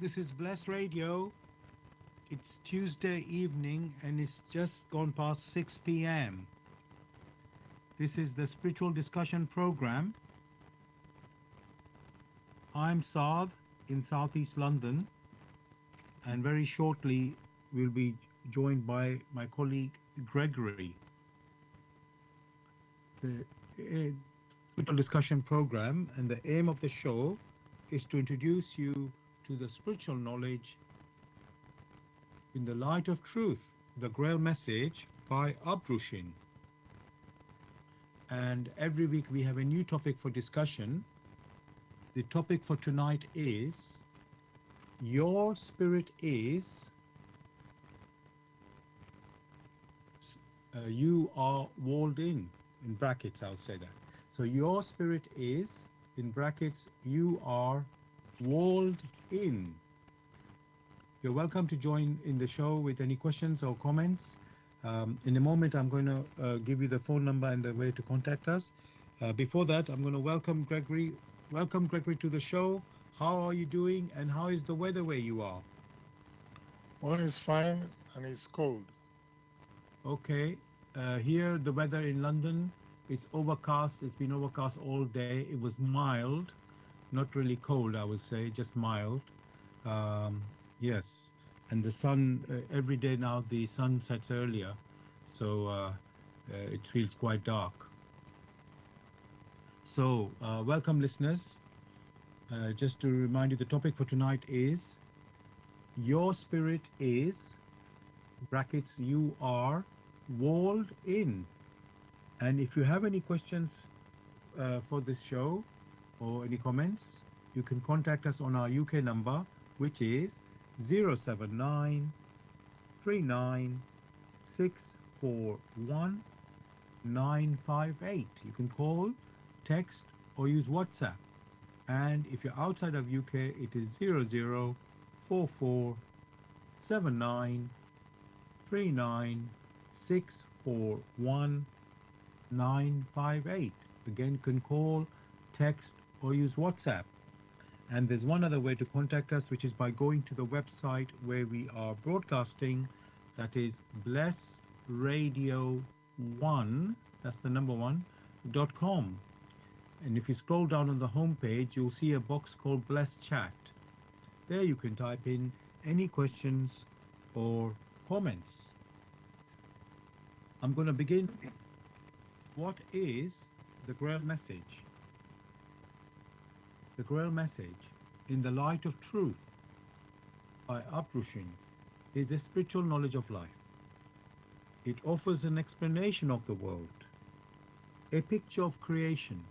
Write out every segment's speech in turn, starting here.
This is Bless Radio. It's Tuesday evening and it's just gone past 6 p.m. This is the spiritual discussion program. I'm Saad in Southeast London, and very shortly we'll be joined by my colleague Gregory. The spiritual discussion program, and the aim of the show is to introduce you to the spiritual knowledge in the light of truth, the Grail Message by Abrushin. And every week we have a new topic for discussion. The topic for tonight is Your Spirit is, you are walled in brackets, I'll say that. So your spirit is, in brackets, you are walled in. You're welcome to join in the show with any questions or comments. In a moment, I'm going to give you the phone number and the way to contact us. Before that, I'm going to welcome Gregory. Welcome, Gregory, to the show. How are you doing, and how is the weather where you are? One is fine and it's cold. Okay. Here, the weather in London, it's overcast. It's been overcast all day. It was mild, not really cold, I would say, just mild. Yes. And the sun, every day now, the sun sets earlier. So it feels quite dark. So, welcome, listeners. Just to remind you, the topic for tonight is Your Spirit is, brackets, you are walled in. And if you have any questions for this show or any comments, you can contact us on our UK number, which is 079 39 641 958. You can call, text, or use WhatsApp. And if you're outside of UK, it is 0044 79 39 641 958. Again, you can call, text, or use WhatsApp. And there's one other way to contact us, which is by going to the website where we are broadcasting. That is blessradio1, that's the number one, .com. And if you scroll down on the home page, you'll see a box called Bless Chat. There you can type in any questions or comments. I'm going to begin. What is the Grail Message? The Grail Message, in the light of truth, by Abrushin, is a spiritual knowledge of life. It offers an explanation of the world, a picture of creation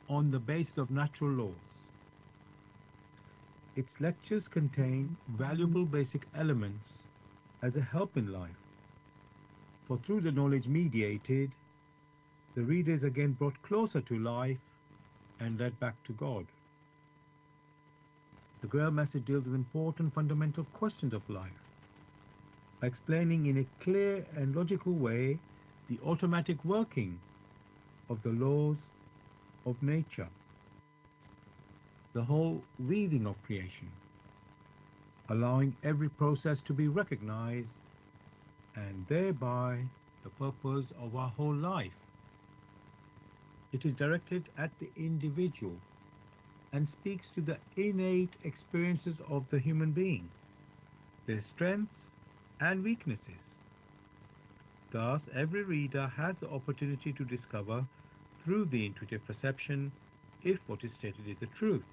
on the basis of natural laws. Its lectures contain valuable basic elements as a help in life, for through the knowledge mediated, the reader is again brought closer to life and led back to God. The Grail Message deals with important fundamental questions of life, by explaining in a clear and logical way the automatic working of the laws of nature, the whole weaving of creation, allowing every process to be recognized, and thereby the purpose of our whole life. It is directed at the individual and speaks to the innate experiences of the human being, their strengths and weaknesses. Thus, every reader has the opportunity to discover through the intuitive perception if what is stated is the truth.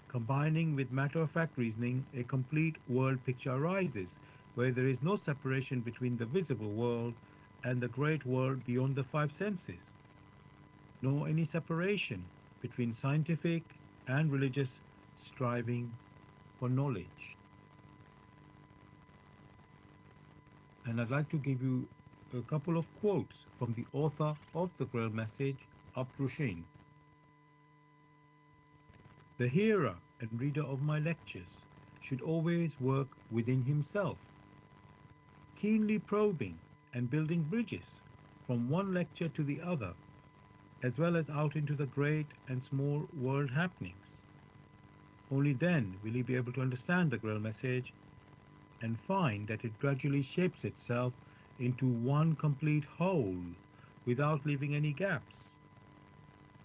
Combining with matter-of-fact reasoning, a complete world picture arises, where there is no separation between the visible world and the great world beyond the five senses, nor any separation between scientific and religious striving for knowledge. And I'd like to give you a couple of quotes from the author of the Grail Message, Abrushin. The hearer and reader of my lectures should always work within himself, keenly probing and building bridges from one lecture to the other, as well as out into the great and small world happenings. Only then will he be able to understand the Grail message and find that it gradually shapes itself into one complete whole without leaving any gaps.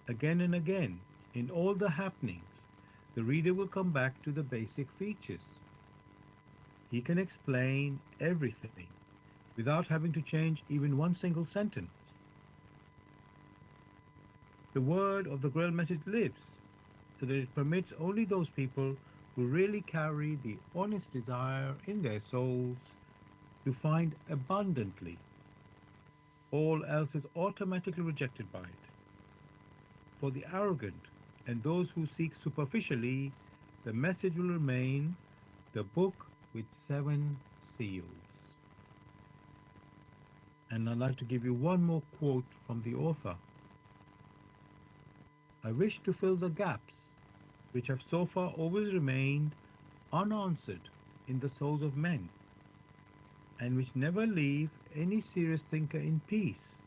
Again and again, in all the happenings, the reader will come back to the basic features. He can explain everything without having to change even one single sentence. The word of the Grail message lives so that it permits only those people who really carry the honest desire in their souls to find abundantly. All else is automatically rejected by it. For the arrogant and those who seek superficially, the message will remain the book with seven seals. And I'd like to give you one more quote from the author. I wish to fill the gaps which have so far always remained unanswered in the souls of men, and which never leave any serious thinker in peace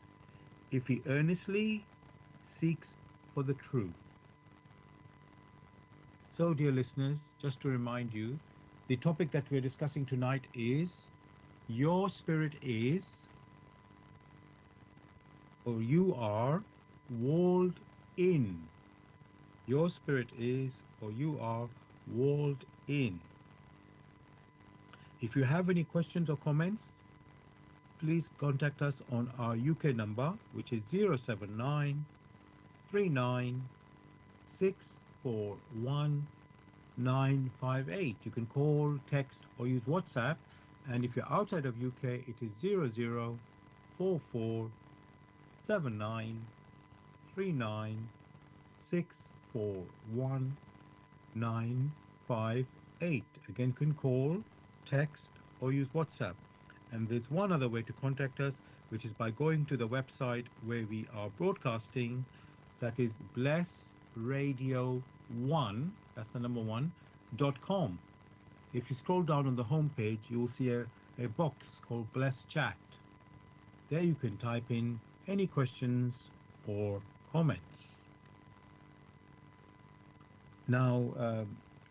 if he earnestly seeks for the truth. So, dear listeners, just to remind you, the topic that we're discussing tonight is your spirit is, or you are, walled in. Your spirit is, or you are, walled in. If you have any questions or comments, please contact us on our UK number, which is 079 39 641 958. You can call, text, or use WhatsApp. And if you're outside of UK, it is 0044 79 39 641 958. Again, you can call, text, or use WhatsApp. And there's one other way to contact us, which is by going to the website where we are broadcasting. That is blessradio1, that's the number one, .com. If you scroll down on the home page, you will see a box called Bless Chat. There you can type in any questions or comments. Now,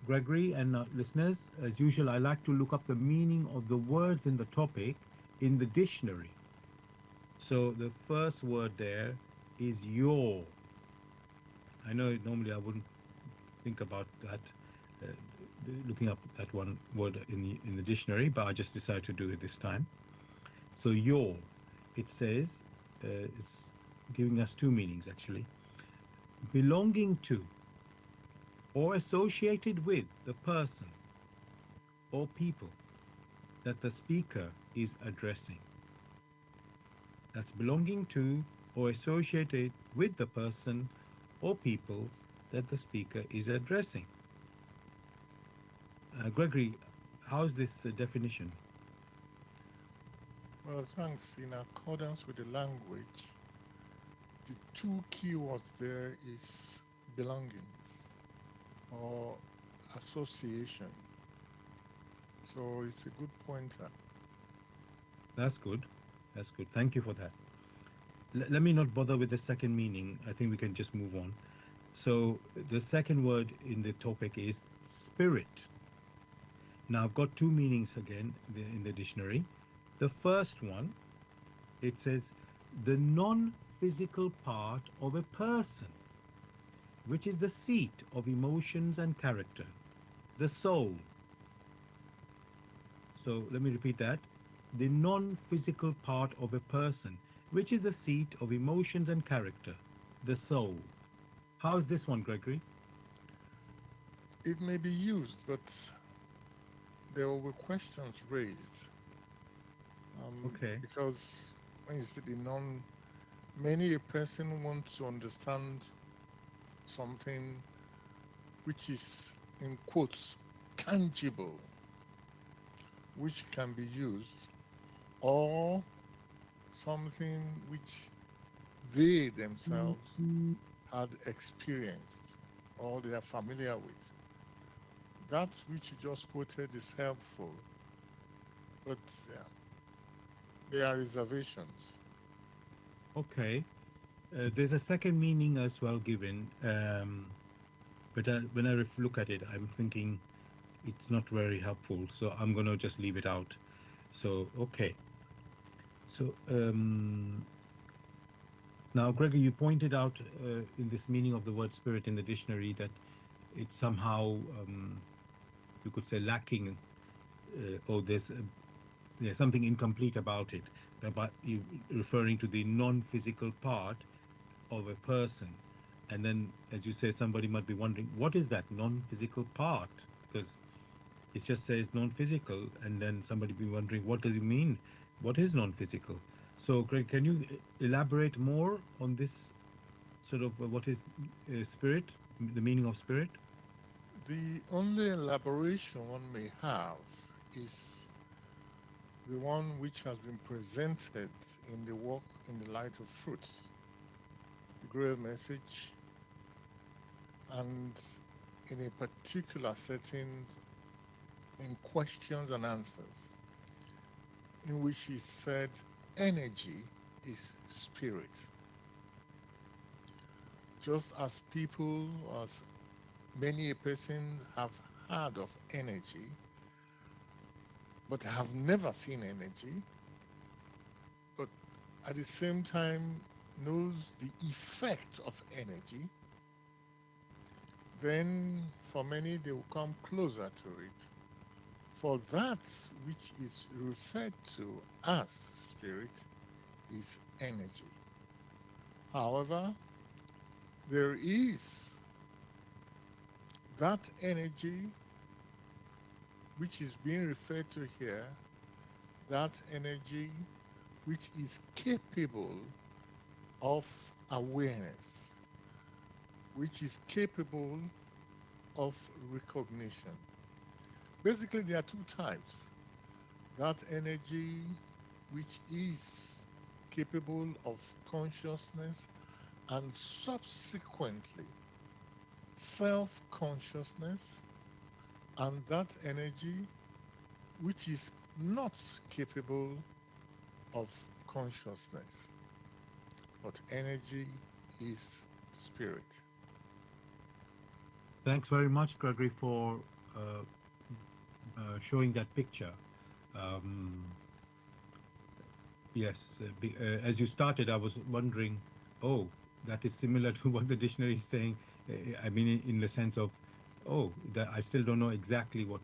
Gregory and listeners, as usual, I like to look up the meaning of the words in the topic in the dictionary. So the first word there is your. I know normally I wouldn't think about that, looking up that one word in the dictionary, but I just decided to do it this time. So your, it says, it's giving us two meanings actually. Belonging to or associated with the person or people that the speaker is addressing. That's belonging to or associated with the person or people that the speaker is addressing. Gregory, how's this definition? Well, thanks. In accordance with the language, the two keywords there is belongings or association. So it's a good pointer. That's good. That's good. Thank you for that. Let me not bother with the second meaning. I think we can just move on. So the second word in the topic is spirit. Now I've got two meanings again in the dictionary. The first one, it says the non-physical part of a person, which is the seat of emotions and character, the soul. So let me repeat that. The non-physical part of a person, which is the seat of emotions and character, the soul. How is this one, Gregory? It may be used, but there will be questions raised. Okay. Because when you say many a person wants to understand something which is, in quotes, tangible, which can be used, or something which they themselves had experienced or they are familiar with. That which you just quoted is helpful, but there are reservations. Okay. There's a second meaning as well given. but when I look at it, I'm thinking it's not very helpful, so I'm going to just leave it out. So, okay. So, now, Gregory, you pointed out in this meaning of the word spirit in the dictionary that it's somehow, you could say, lacking, or there's something incomplete about it, about you referring to the non-physical part of a person. And then, as you say, somebody might be wondering, what is that non-physical part? Because it just says non-physical, and then somebody be wondering, what does it mean? What is non-physical? So, Greg, can you elaborate more on this sort of what is spirit, the meaning of spirit? The only elaboration one may have is the one which has been presented in the work in the light of truth, the Grail Message, and in a particular setting in questions and answers, in which he said energy is spirit. Just as people, as many a person have heard of energy, but have never seen energy, but at the same time knows the effect of energy, then for many they will come closer to it. For that which is referred to as spirit is energy. However, there is that energy which is being referred to here, that energy which is capable of awareness, which is capable of recognition. Basically, there are two types. That energy which is capable of consciousness and subsequently self-consciousness, and that energy which is not capable of consciousness. But energy is spirit. Thanks very much, Gregory, for showing that picture. Yes, as you started, I was wondering, oh, that is similar to what the dictionary is saying. I mean, in the sense of, oh, that I still don't know exactly what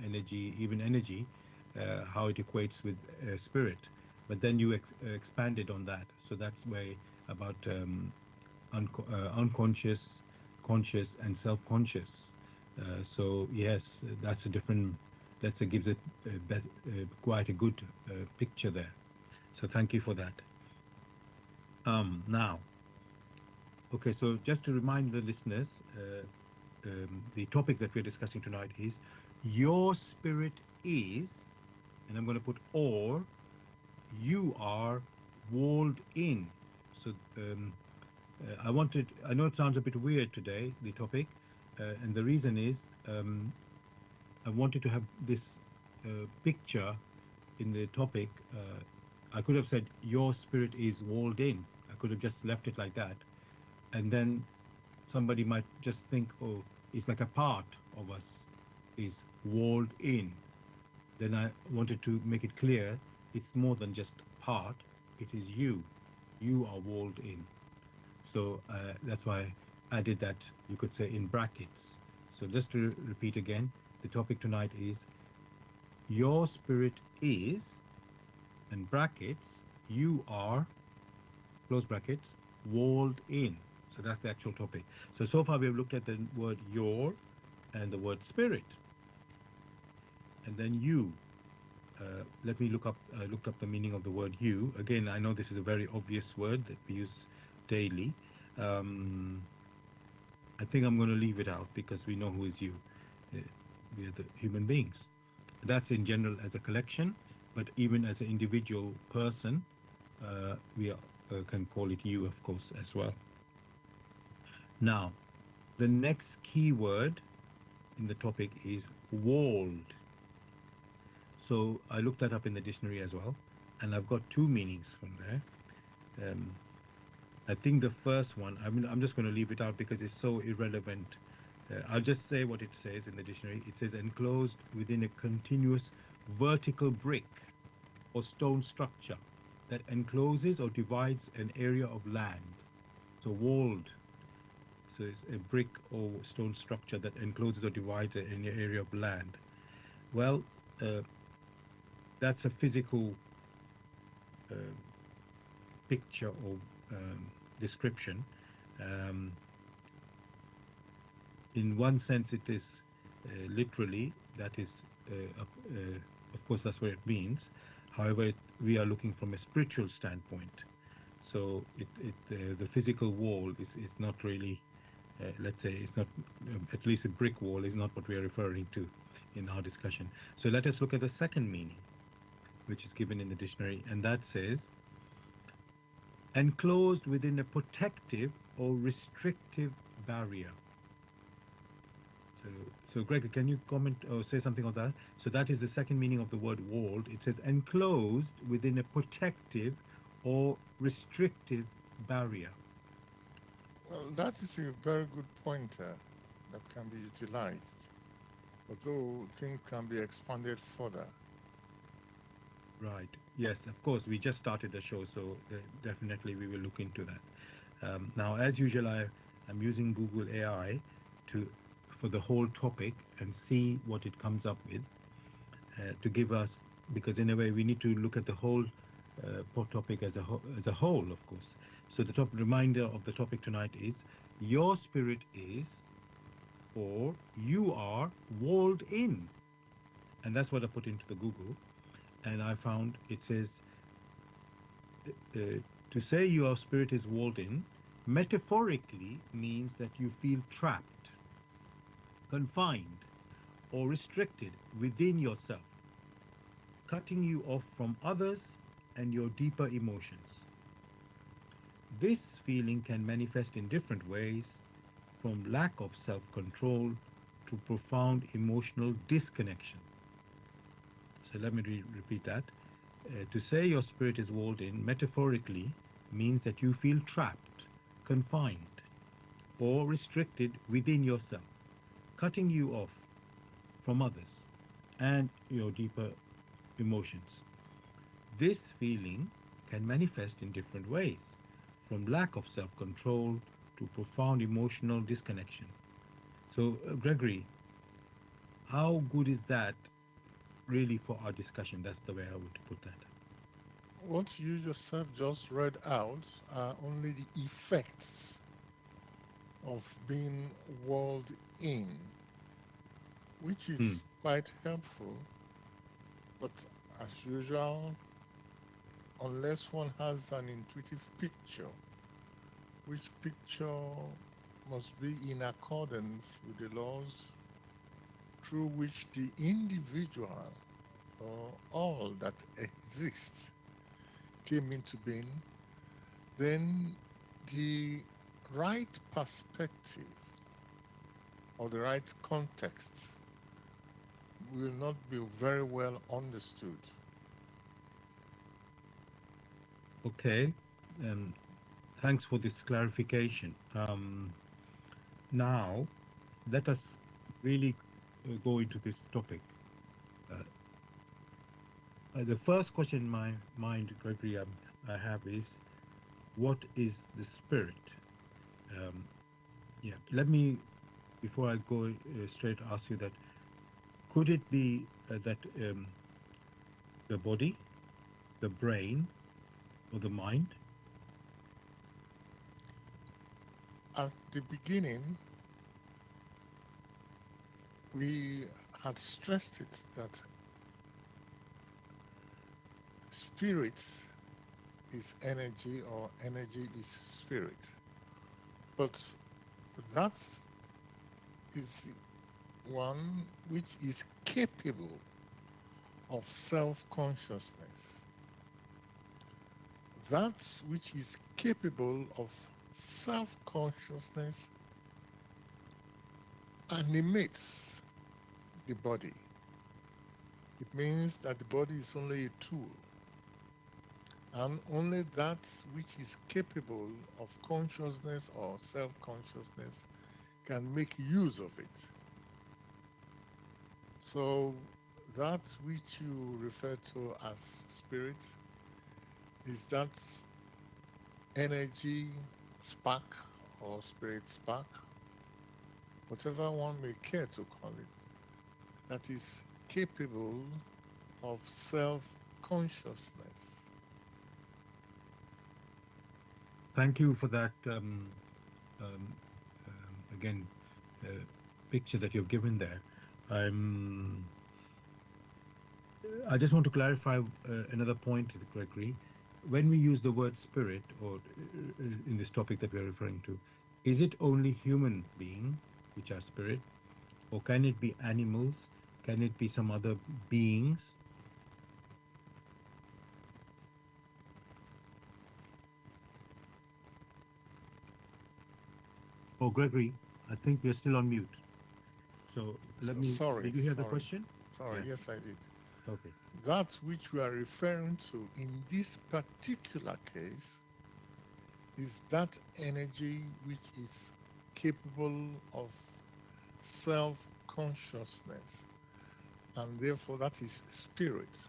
energy, even energy, how it equates with spirit. But then you expanded on that. So that's way about unconscious, conscious, and self-conscious. So yes, that's a different. That gives it quite a good picture there. So thank you for that. Now, okay, so just to remind the listeners, the topic that we're discussing tonight is your spirit is, and I'm going to put or, you are walled in. So I know it sounds a bit weird today, the topic, and the reason is I wanted to have this picture in the topic. I could have said your spirit is walled in. I could have just left it like that. And then somebody might just think, oh, it's like a part of us is walled in. Then I wanted to make it clear it's more than just part, it is you. You are walled in. So that's why I did that, you could say, in brackets. So just to repeat again, the topic tonight is your spirit is, and brackets, you are, close brackets, walled in. So that's the actual topic. So far we've looked at the word your and the word spirit. And then you. Let me looked up the meaning of the word you. Again, I know this is a very obvious word that we use daily. I think I'm going to leave it out because we know who is you. We are the human beings. That's in general as a collection, but even as an individual person, we can call it you, of course, as well. Now, the next key word in the topic is walled. So I looked that up in the dictionary as well, and I've got two meanings from there. I think the first one, I'm just going to leave it out because it's so irrelevant I'll just say what it says in the dictionary. It says enclosed within a continuous vertical brick or stone structure that encloses or divides an area of land. So walled. So it's a brick or stone structure that encloses or divides an area of land. Well, uh, that's a physical uh, picture or description. Um, in one sense, it is literally, that is, of course, that's what it means. However, we are looking from a spiritual standpoint. So the physical wall is not really, let's say, it's not, at least a brick wall is not what we are referring to in our discussion. So let us look at the second meaning, which is given in the dictionary, and that says enclosed within a protective or restrictive barrier. So, so Greg, can you comment or say something on that? So that is the second meaning of the word walled. It says enclosed within a protective or restrictive barrier. Well, that is a very good pointer that can be utilized, although things can be expanded further. Right. Yes, of course. We just started the show, so definitely we will look into that. Now, as usual, I'm using Google AI to for the whole topic and see what it comes up with to give us, because in a way we need to look at the whole topic as a whole, of course. So the top reminder of the topic tonight is your spirit is, or you are walled in, and that's what I put into the Google, and I found it says uh, to say your spirit is walled in metaphorically means that you feel trapped, confined, or restricted within yourself, cutting you off from others and your deeper emotions. This feeling can manifest in different ways, from lack of self control to profound emotional disconnection. So let me repeat that. To say your spirit is walled in metaphorically means that you feel trapped, confined, or restricted within yourself, cutting you off from others and your deeper emotions. This feeling can manifest in different ways, from lack of self control to profound emotional disconnection. So, Gregory, how good is that really for our discussion? That's the way I would put that. What you yourself just read out are only the effects of being walled in, which Hmm. is quite helpful. But as usual, unless one has an intuitive picture, which picture must be in accordance with the laws through which the individual or all that exists came into being, then the right perspective or the right context will not be very well understood. Okay. Um, Thanks for this clarification. Now, let us really go into this topic. Uh, the first question in my mind, Gregory, I have is, what is the spirit? Um, yeah, let me, before I go straight, ask you that, could it be that the body, the brain, or the mind? At the beginning, we had stressed it that spirit is energy or energy is spirit. But that is one which is capable of self-consciousness. That which is capable of self-consciousness animates the body. It means that the body is only a tool, and only that which is capable of consciousness or self-consciousness can make use of it. So that which you refer to as spirit is that energy spark or spirit spark, whatever one may care to call it, that is capable of self-consciousness. Thank you for that, again, picture that you've given there. I'm I just want to clarify another point, Gregory. When we use the word spirit, or in this topic that we're referring to, is it only human being which are spirit, or can it be animals? Can it be some other beings? Oh, Gregory, I think you're still on mute. So let me. Sorry, Did you hear the sorry, question? sorry. Yeah. Yes, I did. Okay. That which we are referring to in this particular case is that energy which is capable of self-consciousness, and therefore that is spirit.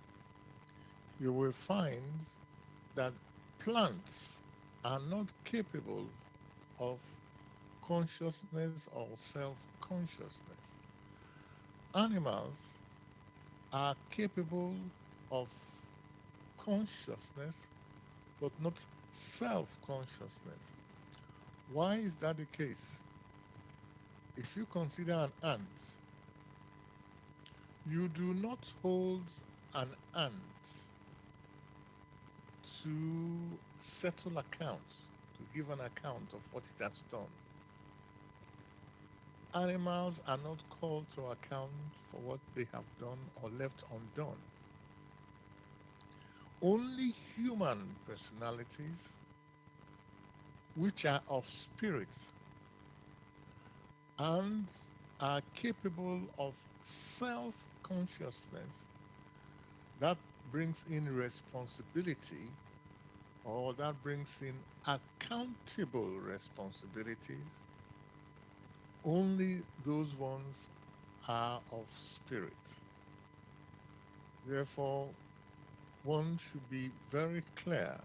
You will find that plants are not capable of consciousness or self-consciousness. Animals are capable of consciousness, but not self-consciousness. Why is that the case? If you consider an ant, you do not hold an ant to settle accounts, to give an account of what it has done. Animals are not called to account for what they have done or left undone. Only human personalities, which are of spirit and are capable of self-consciousness, that brings in responsibility, or that brings in accountable responsibilities. Only those ones are of spirit. Therefore, one should be very clear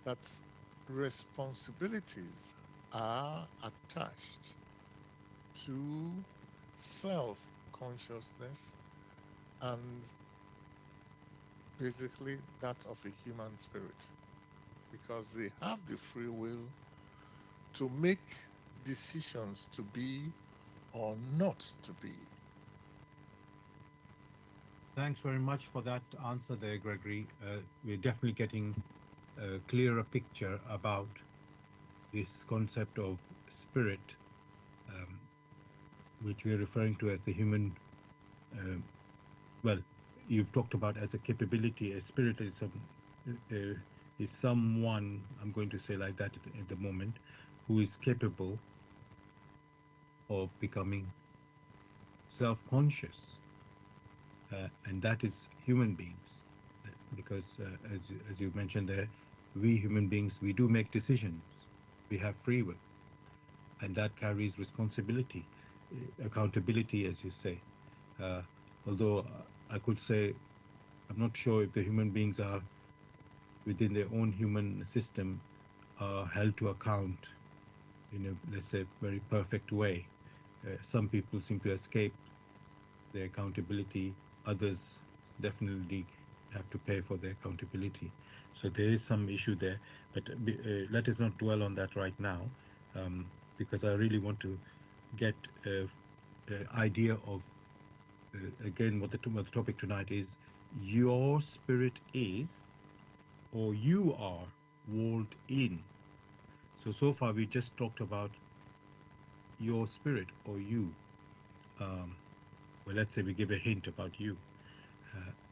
that responsibilities are attached to self-consciousness and basically that of a human spirit, because they have the free will to make decisions to be or not to be. Thanks very much for that answer there, Gregory. We're definitely getting a clearer picture about this concept of spirit, um, which we're referring to as the human. um well, you've talked about as a capability. A spirit is someone, I'm going to say like that at the moment, who is capable of becoming self-conscious, and that is human beings. Because as you mentioned there, we human beings, we do make decisions. We have free will, and that carries responsibility, accountability, as you say. Uh, Although I could say, I'm not sure if the human beings are within their own human system held to account in a, let's say, very perfect way. Some people seem to escape their accountability. Others definitely have to pay for their accountability. So there is some issue there, but let us not dwell on that right now, because I really want to get an idea of, again, what the topic tonight is. Your spirit is, or you are, walled in. So far we just talked about your spirit or you. Well, let's say we give a hint about you,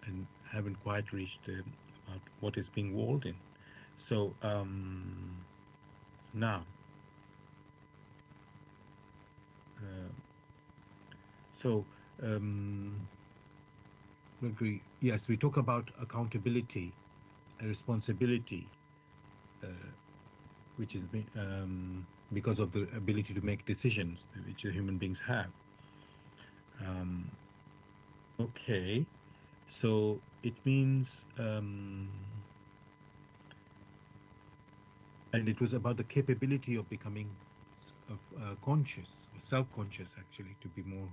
and haven't quite reached about what is being walled in. So now, uh, so um, yes, we talk about accountability and responsibility, uh, which is because of the ability to make decisions which human beings have. Um, okay, so it means, and it was about the capability of becoming conscious, or self-conscious, actually, to be more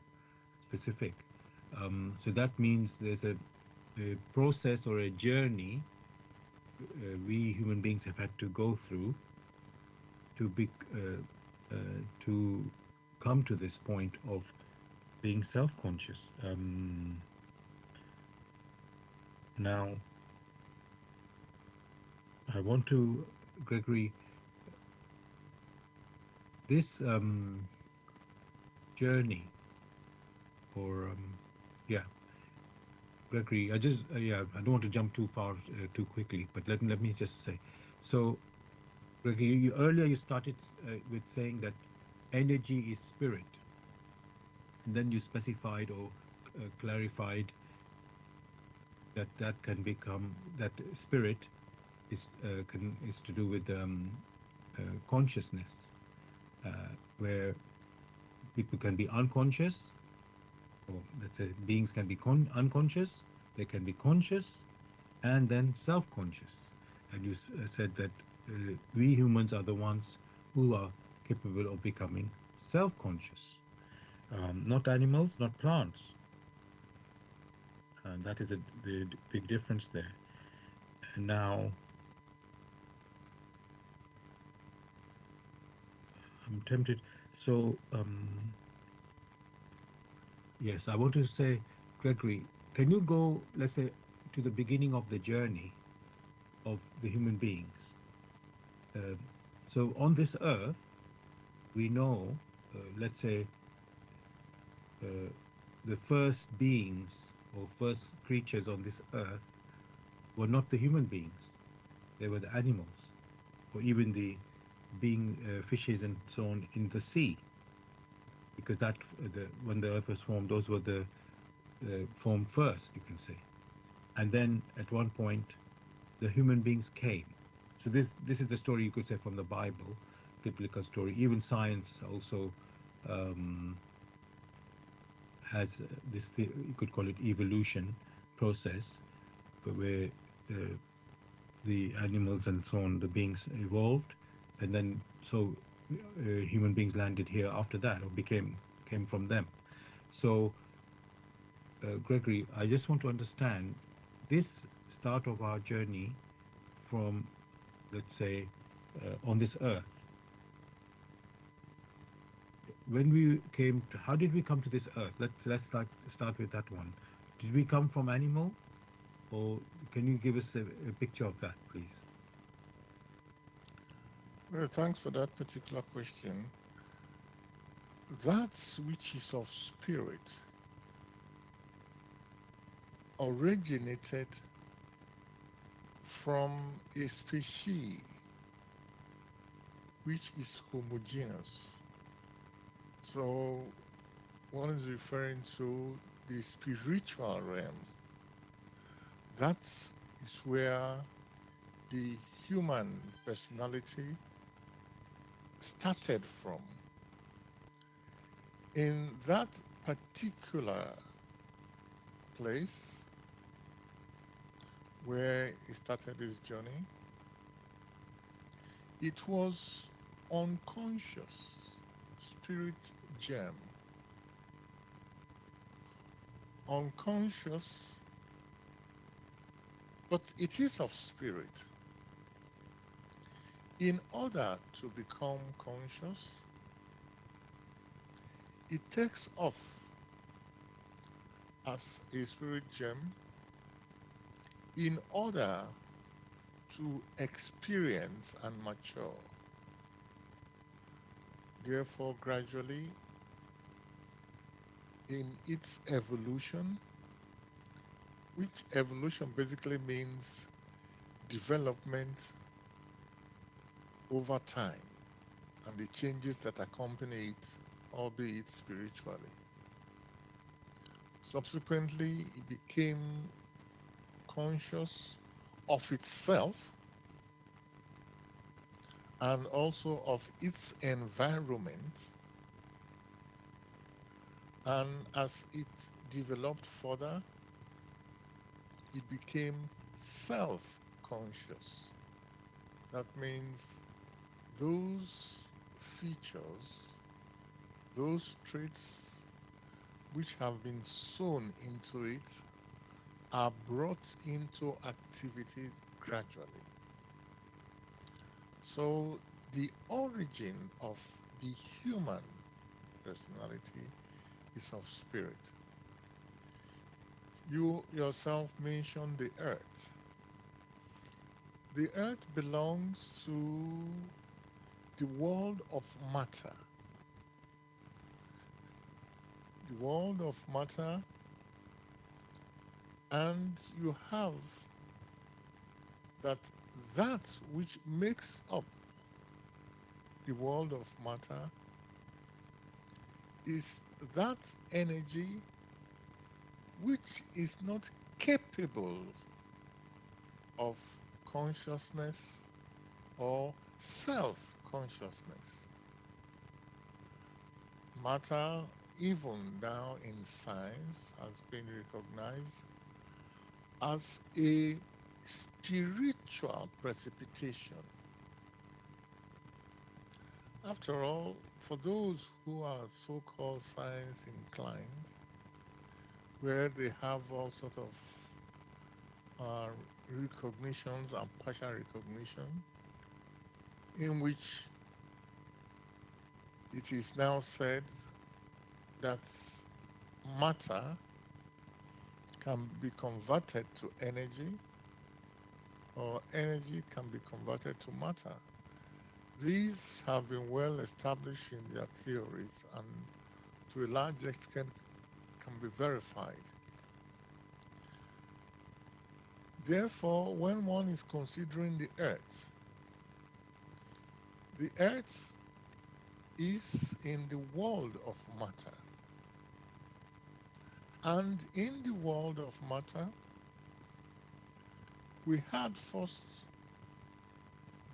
specific. So that means there's a process or a journey we human beings have had to go through to be to come to this point of being self-conscious. Now, I want to, Gregory, this journey, or yeah, Gregory, I don't want to jump too far too quickly, but let me just say. So, Gregory, earlier you started with saying that energy is spirit, and then you specified or clarified that that can become that spirit is to do with consciousness, uh, where people can be unconscious, or let's say beings can be unconscious, they can be conscious, and then self-conscious. And you said that we humans are the ones who are capable of becoming self-conscious, not animals, not plants. And that is a big difference there. And now I'm tempted. So, yes, I want to say, Gregory, can you go, let's say, to the beginning of the journey of the human beings? Uh, so, on this earth, we know, let's say, uh, the first beings or first creatures on this earth were not the human beings, they were the animals, or even the being fishes and so on in the sea, because when the earth was formed, those were the formed first, you can say. And then at one point, the human beings came. So this is the story, you could say, from the Bible, biblical story. Even science also um, has this, you could call it evolution process, but where uh, the animals and so on, the beings evolved, and then so human beings landed here after that, or came from them. So, Gregory, I just want to understand this start of our journey from, let's say, on this earth. When we came to, how did we come to this earth? Let's start with that one. Did we come from animal, or can you give us a picture of that, please? Well, thanks for that particular question. That which is of spirit originated from a species which is homogeneous. So one is referring to the spiritual realm. That is where the human personality started from. In that particular place where he started his journey, it was unconscious spirit gem, unconscious, but it is of spirit. In order to become conscious, it takes off as a spirit gem in order to experience and mature. Therefore, gradually, in its evolution, which evolution basically means development over time and the changes that accompany it, albeit spiritually. Subsequently, it became conscious of itself and also of its environment. And as it developed further, it became self-conscious. That means those features, those traits which have been sown into it are brought into activity gradually. So the origin of the human personality is of spirit. You yourself mentioned the earth. The earth belongs to the world of matter. The world of matter, and you have that that which makes up the world of matter is that energy which is not capable of consciousness or self-consciousness. Matter, even now in science, has been recognized as a spiritual precipitation. After all, for those who are so-called science inclined, where they have all sort of uh, recognitions and partial recognition, in which it is now said that matter can be converted to energy, or energy can be converted to matter. These have been well established in their theories and to a large extent can be verified. Therefore, when one is considering the earth is in the world of matter. And in the world of matter, we had first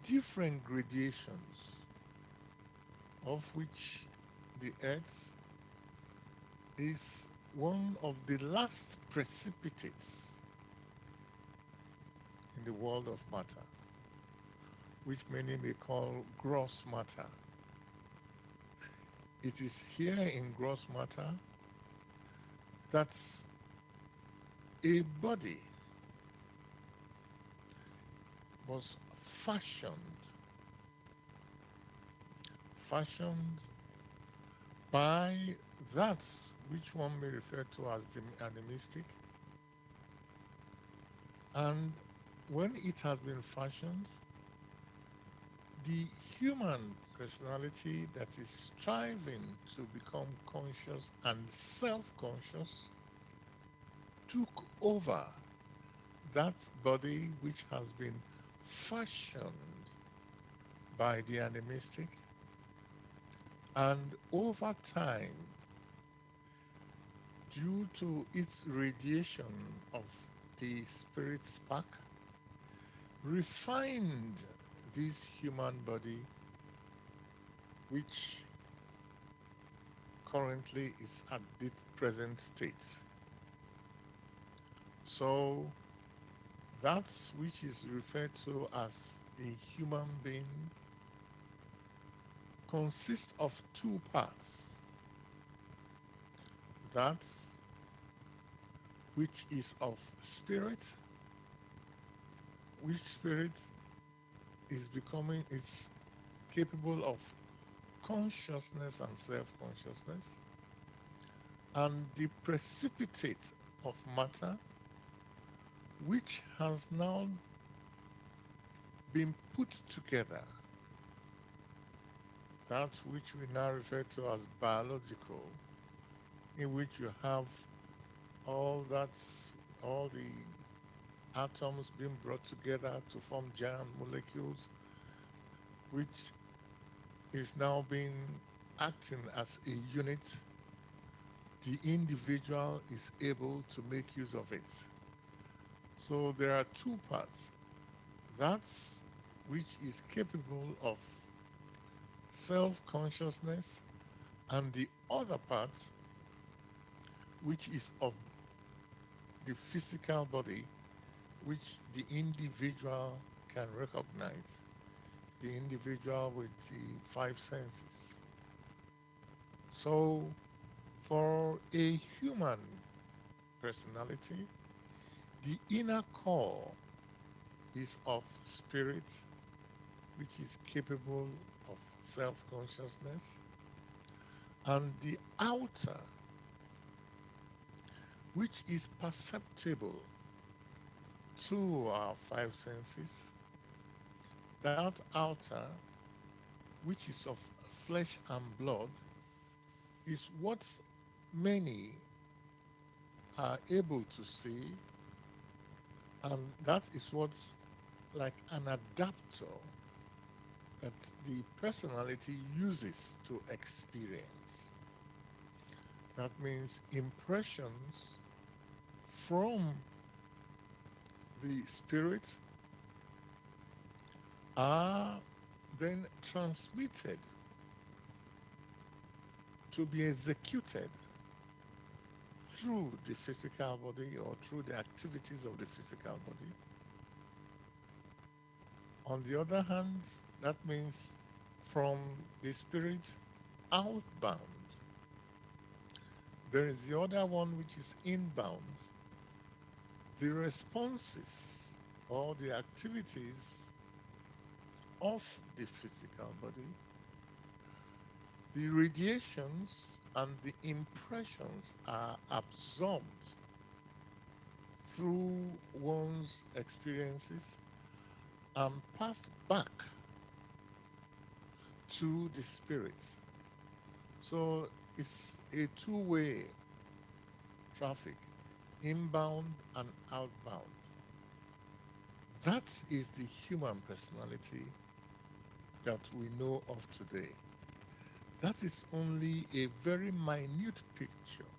different gradations, of which the earth is one of the last precipitates in the world of matter, which many may call gross matter. It is here in gross matter that a body was fashioned by that which one may refer to as the animistic. And when it has been fashioned, the human personality that is striving to become conscious and self-conscious took over that body which has been fashioned by the animistic, and over time, due to its radiation of the spirit spark, refined this human body, which currently is at the present state. So that which is referred to as a human being consists of two parts. That which is of spirit, which spirit is capable of consciousness and self-consciousness, and the precipitate of matter, which has now been put together, that which we now refer to as biological, in which you have all the atoms being brought together to form giant molecules, which is now being acting as a unit. The individual is able to make use of it. So there are two parts. That which is capable of self-consciousness, and the other part, which is of the physical body, which the individual can recognize, the individual with the five senses. So, for a human personality, the inner core is of spirit, which is capable of self consciousness, and the outer, which is perceptible to our five senses, that outer, which is of flesh and blood, is what many are able to see, and that is what's like an adapter that the personality uses to experience. That means impressions from the spirit are then transmitted to be executed through the physical body or through the activities of the physical body. On the other hand, that means from the spirit outbound. There is the other one which is inbound. The responses or the activities of the physical body, the radiations and the impressions are absorbed through one's experiences and passed back to the spirit. So it's a two-way traffic, inbound and outbound. That is the human personality that we know of today. That is only a very minute picture.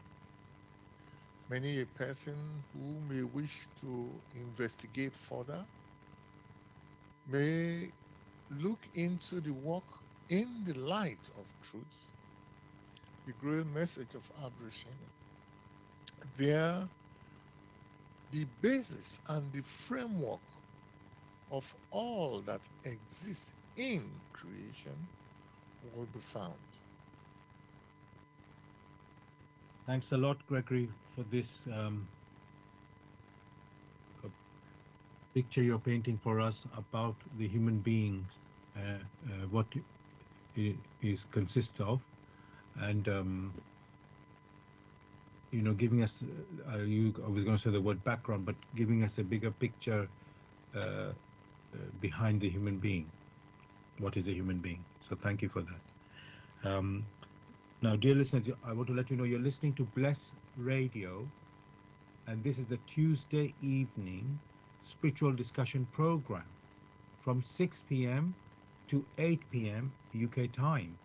Many a person who may wish to investigate further may look into the work in the light of truth, the Grail Message of Abduction. There, the basis and the framework of all that exists in creation will be found. Thanks a lot, Gregory, for this picture you're painting for us about the human beings, what it is consists of, and giving us. I was going to say the word background, but giving us a bigger picture behind the human being. What is a human being? So thank you for that. Now, dear listeners, I want to let you know you're listening to Bless Radio, and this is the Tuesday evening spiritual discussion program from 6 p.m. to 8 p.m. UK time.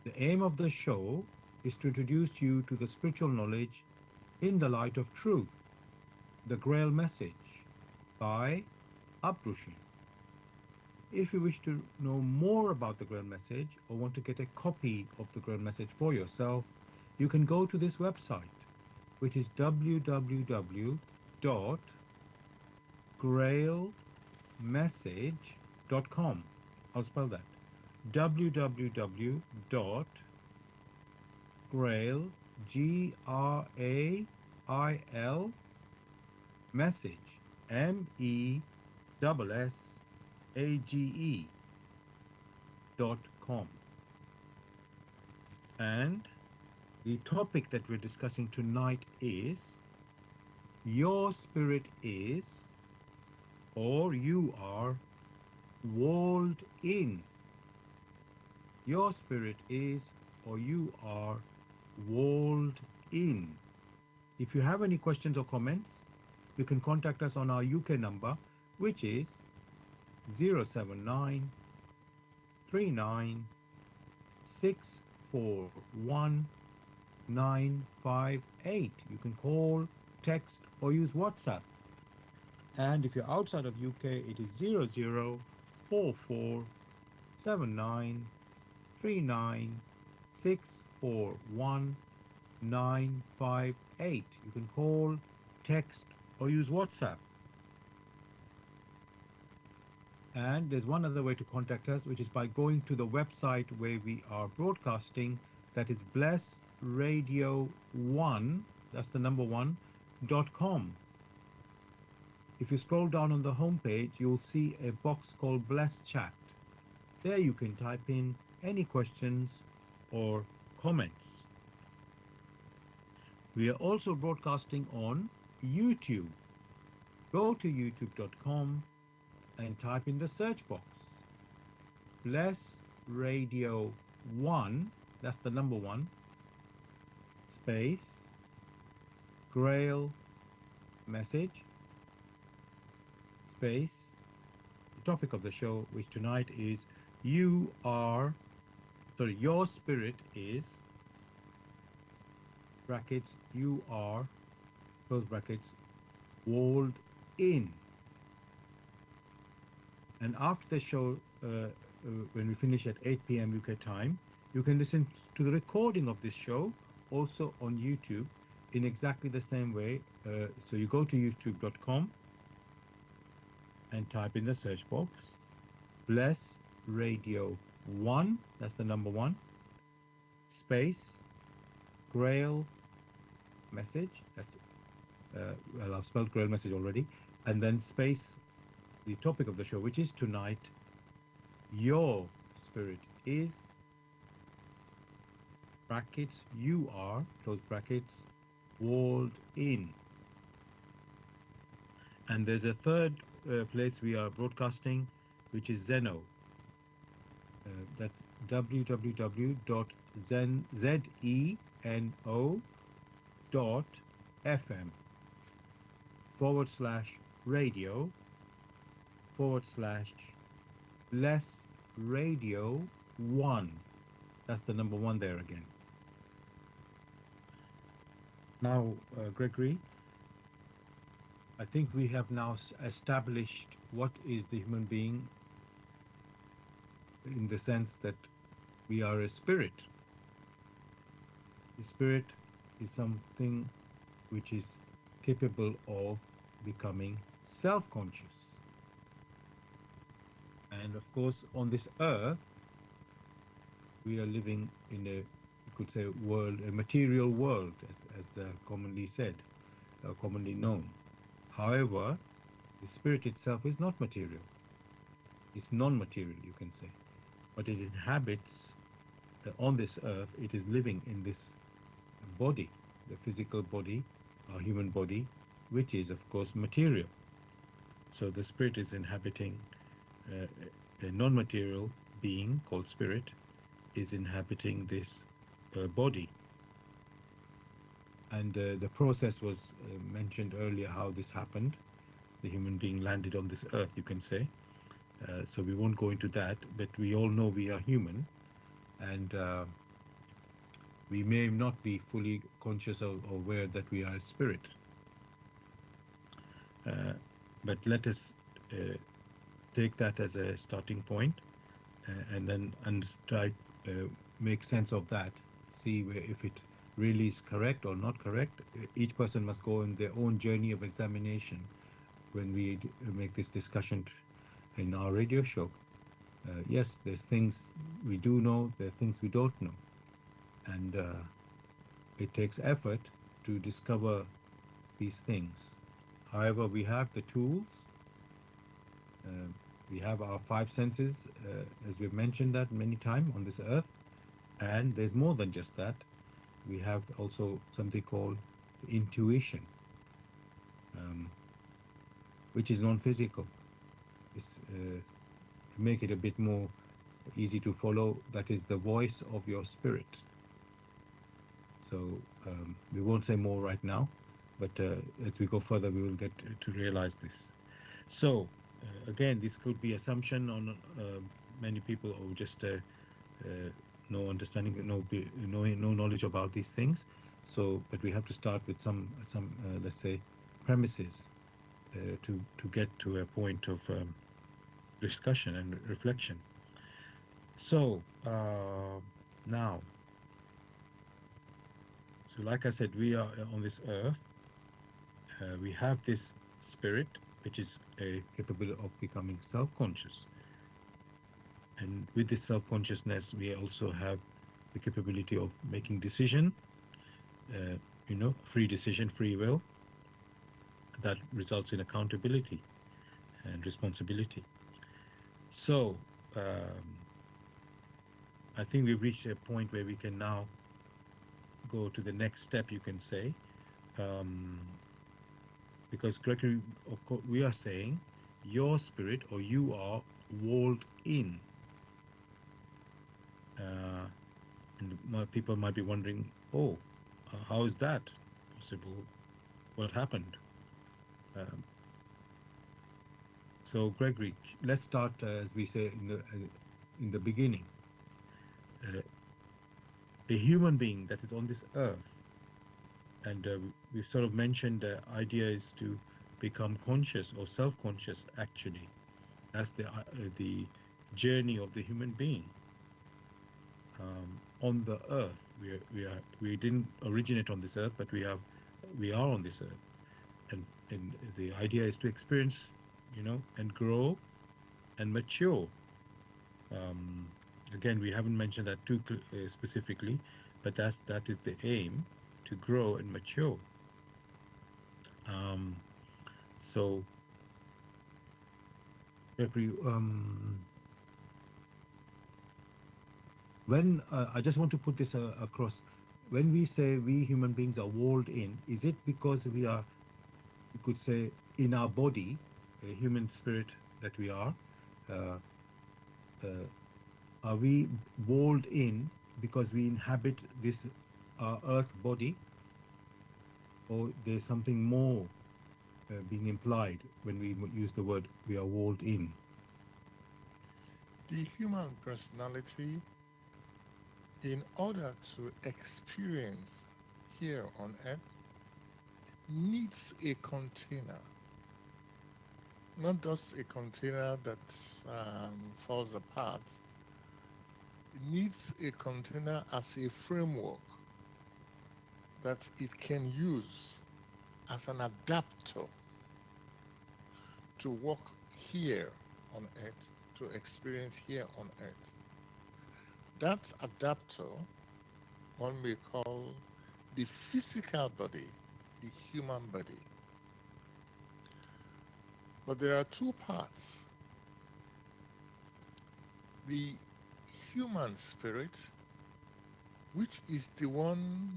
The aim of the show is to introduce you to the spiritual knowledge in the light of truth, the Grail Message by Abduction. If you wish to know more about the Grail Message or want to get a copy of the Grail Message for yourself, you can go to this website, which is www.grailmessage.com. I'll spell that. www.grail, Grail, message, MESSAGE.com. And the topic that we're discussing tonight is your spirit is, or you are, walled in. Your spirit is, or you are, walled in. If you have any questions or comments, you can contact us on our UK number, which is 079 39 641 958. You can call, text, or use WhatsApp. And if you're outside of UK, it is 0044 7939641958. You can call, text, or use WhatsApp. And there's one other way to contact us, which is by going to the website where we are broadcasting. That is blessradio1, that's the number one, .com. If you scroll down on the home page, you'll see a box called Bless Chat. There you can type in any questions or comments. We are also broadcasting on YouTube. Go to youtube.com and type in the search box Bless Radio 1, that's the number one, space Grail Message, space the topic of the show, which tonight is your spirit is, brackets, you are, close brackets, walled in. And after the show, when we finish at 8 p.m. UK time, you can listen to the recording of this show also on YouTube in exactly the same way. So you go to youtube.com and type in the search box Bless Radio 1, that's the number one, space Grail Message, that's well, I've spelled Grail Message already, and then space the topic of the show, which is tonight, your spirit is, brackets, you are, close brackets, walled in. And there's a third place we are broadcasting, which is Zeno. That's www.zeno.fm/radio/bless radio 1. That's the number one there again. Now, Gregory, I think we have now established what is the human being, in the sense that we are a spirit. The spirit is something which is capable of becoming self-conscious. And of course, on this earth, we are living in a, you could say, world, a material world, as commonly said, commonly known. However, the spirit itself is not material. It's non-material, you can say. But it inhabits on this earth. It is living in this body, the physical body, our human body, which is, of course, material. So the spirit is inhabiting, a non-material being called spirit is inhabiting this body. And the process was mentioned earlier, how this happened. The human being landed on this earth, you can say. So we won't go into that, but we all know we are human, and we may not be fully conscious or aware that we are a spirit. But let us take that as a starting point, and then try make sense of that, see if it really is correct or not correct. Each person must go on their own journey of examination when we make this discussion in our radio show. Yes, there's things we do know, there are things we don't know, and it takes effort to discover these things. However, we have the tools. We have our five senses, as we've mentioned that many times on this earth, and there's more than just that. We have also something called intuition, which is non-physical. It's, to make it a bit more easy to follow, that is the voice of your spirit. So we won't say more right now, but as we go further, we will get to realize this. So again, this could be assumption on many people, or just no understanding, no knowledge about these things. So, but we have to start with some let's say premises to get to a point of discussion and reflection. So now, so like I said, we are on this earth. We have this spirit, which is capable of becoming self-conscious, and with this self-consciousness, we also have the capability of making decision. Uh, free decision, free will, that results in accountability and responsibility. So I think we've reached a point where we can now go to the next step, you can say, um, because Gregory, of course, we are saying your spirit or you are walled in. Uh, and people might be wondering, oh, how is that possible? What happened? Um, so, Gregory, let's start as we say in the beginning. A human being that is on this earth, and we've sort of mentioned the idea is to become conscious or self-conscious. Actually, that's the journey of the human being on the earth. We didn't originate on this earth, but we are on this earth, and the idea is to experience, and grow and mature. Um, Again, we haven't mentioned that too specifically, but that is the aim, to grow and mature. Um, so, Jeffrey, when I just want to put this across, when we say we human beings are walled in, is it because we are, you could say, in our body, a human spirit that we uh, uh, are we walled in because we inhabit this earth body, or there's something more being implied when we use the word we are walled in? The human personality, in order to experience here on earth, needs a container, not just a container that falls apart. It needs a container as a framework that it can use as an adapter to work here on earth, to experience here on earth. That adapter one may call the physical body, the human body. But there are two parts: the human spirit, which is the one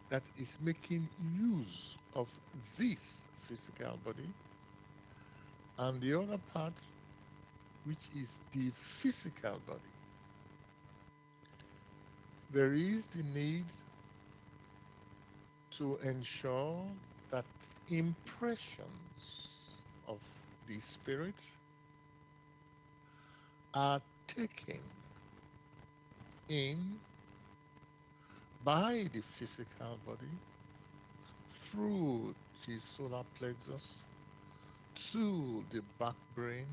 that is making use of this physical body, and the other part, which is the physical body. There is the need to ensure that impressions of the spirit are taken in by the physical body through the solar plexus to the back brain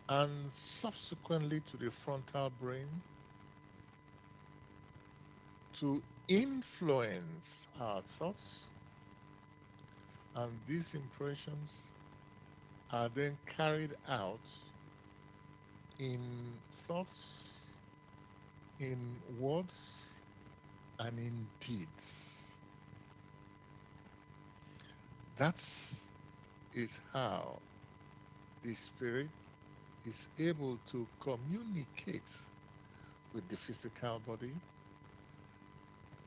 and subsequently to the frontal brain to influence our thoughts, and these impressions are then carried out in thoughts, in words, and in deeds. That is how the spirit is able to communicate with the physical body,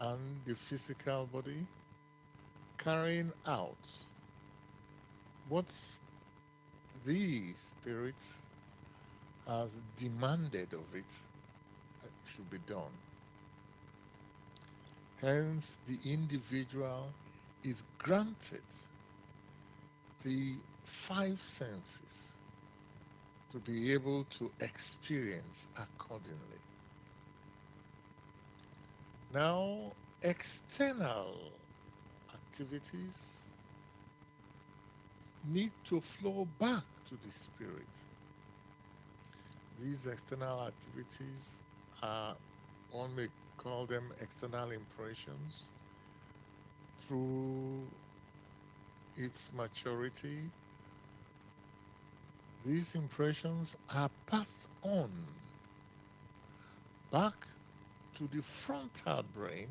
and the physical body carrying out what the spirit has demanded of it should be done. Hence, the individual is granted the five senses to be able to experience accordingly. Now, external activities need to flow back to the spirit. These external activities are, one may call them external impressions. Through its maturity, these impressions are passed on back to the frontal brain,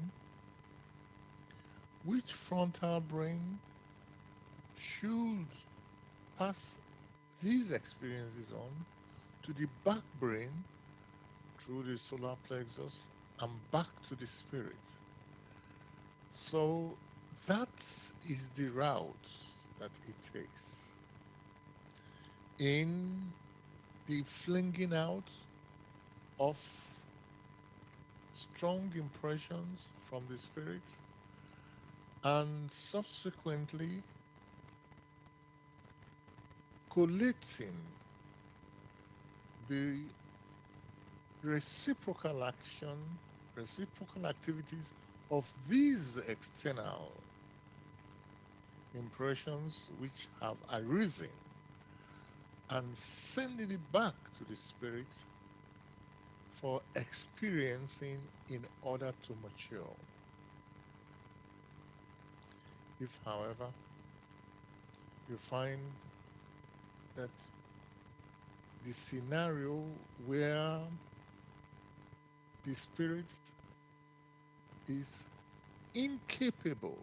which frontal brain should pass these experiences on to the back brain through the solar plexus and back to the spirit. So that is the route that it takes. In the flinging out of strong impressions from the spirit, and subsequently collating the reciprocal action, reciprocal activities of these external impressions which have arisen, and sending it back to the spirit for experiencing in order to mature. If, however, you find that the scenario where the spirit is incapable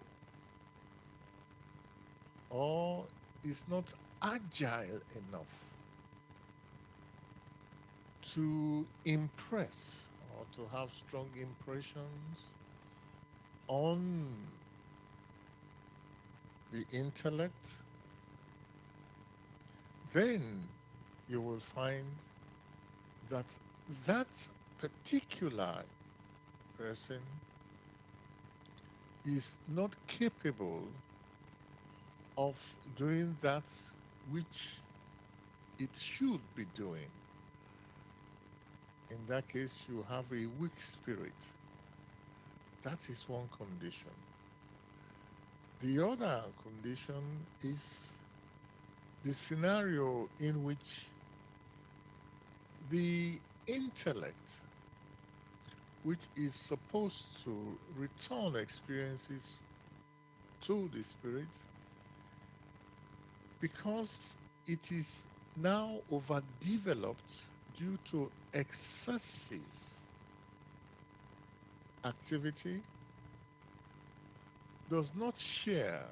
or is not agile enough to impress or to have strong impressions on the intellect, then you will find that that particular person is not capable of doing that which it should be doing. In that case, you have a weak spirit. That is one condition. The other condition is the scenario in which the intellect, which is supposed to return experiences to the spirit, because it is now overdeveloped due to excessive activity, does not share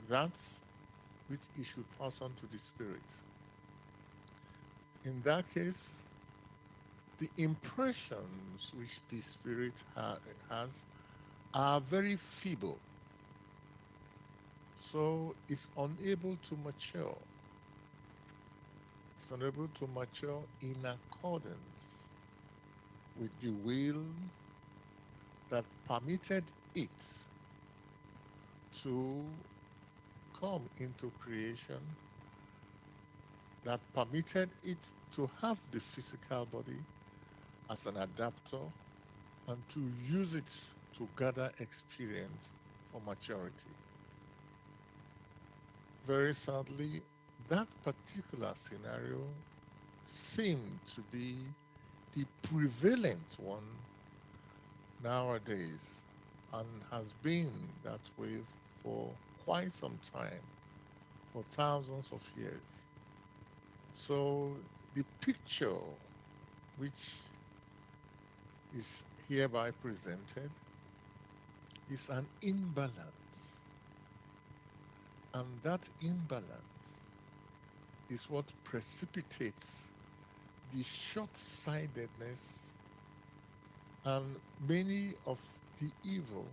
that which it should pass on to the spirit. In that case, the impressions which the spirit has are very feeble, so it's unable to mature. It's unable to mature in accordance with the will that permitted it to come into creation, that permitted it to have the physical body as an adapter and to use it to gather experience for maturity. Very sadly, that particular scenario seemed to be the prevalent one nowadays, and has been that way for quite some time, for thousands of years. So the picture which is hereby presented is an imbalance, and that imbalance is what precipitates the short-sightedness and many of the evil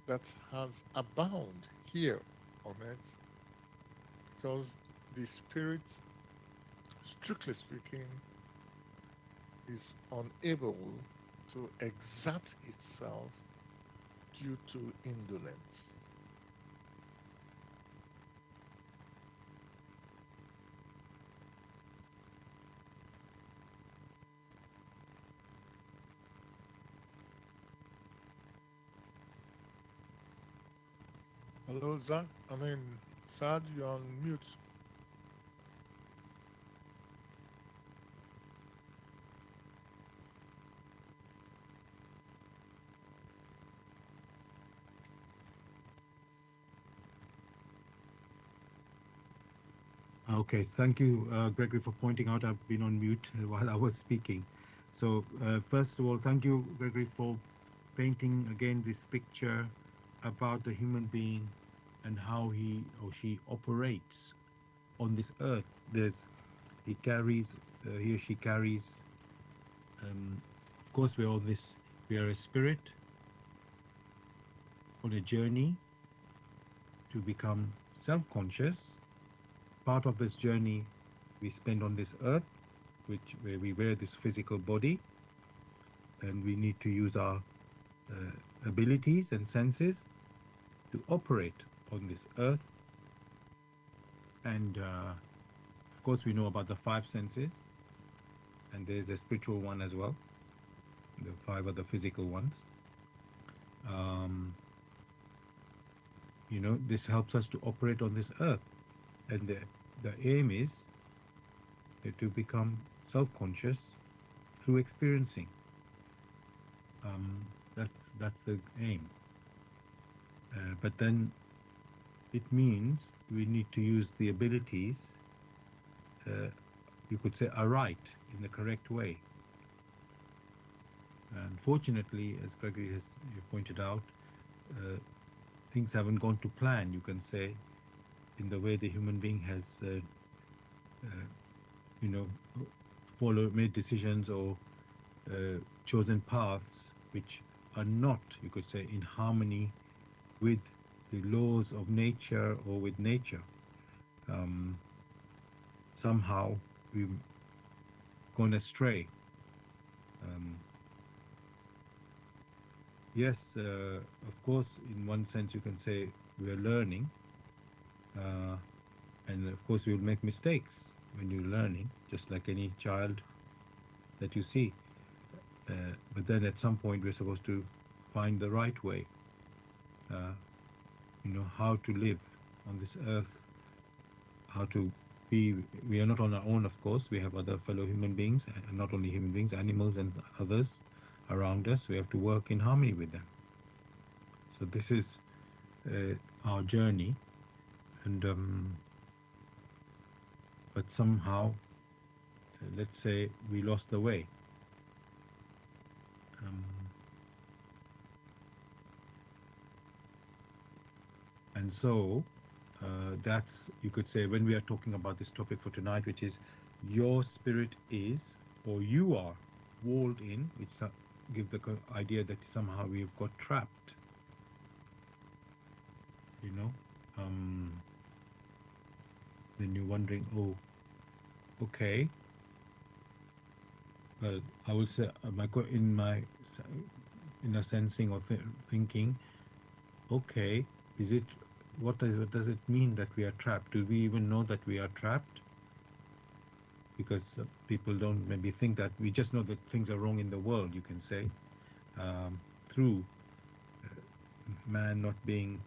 that has abound here on earth, because the spirit, strictly speaking, is unable to exert itself due to indolence. Hello, Zach. Sad, you're on mute. Okay, thank you, Gregory, for pointing out I've been on mute while I was speaking. So, first of all, thank you, Gregory, for painting again this picture about the human being and how he or she operates on this earth. He carries, he or she carries, of course, we are a spirit on a journey to become self conscious. Part of this journey we spend on this earth, where we wear this physical body, and we need to use our abilities and senses to operate on this earth. And of course, we know about the five senses, and there's a spiritual one as well. The five are the physical ones. Um, this helps us to operate on this earth, and the aim is to become self-conscious through experiencing. That's the aim. But then it means we need to use the abilities, you could say, aright, in the correct way. Unfortunately, as Gregory has pointed out, things haven't gone to plan, you can say, in the way the human being has, made decisions or chosen paths which are not, you could say, in harmony with the laws of nature or with nature. Somehow we've gone astray. Yes, of course, in one sense you can say we are learning, and of course we will make mistakes when you're learning, just like any child that you see. But then at some point we're supposed to find the right way, how to live on this earth, how to be. We are not on our own, of course. We have other fellow human beings, and not only human beings, animals and others around us. We have to work in harmony with them. So this is our journey, and but somehow, let's say, we lost the way. And so that's, you could say, when we are talking about this topic for tonight, which is your spirit is, or you are, walled in, which give the idea that somehow we've got trapped. Then you're wondering, oh, okay. Well, I would say in my inner sensing or thinking, okay, what does it mean that we are trapped? Do we even know that we are trapped? Because people don't maybe think that. We just know that things are wrong in the world, you can say, through man not being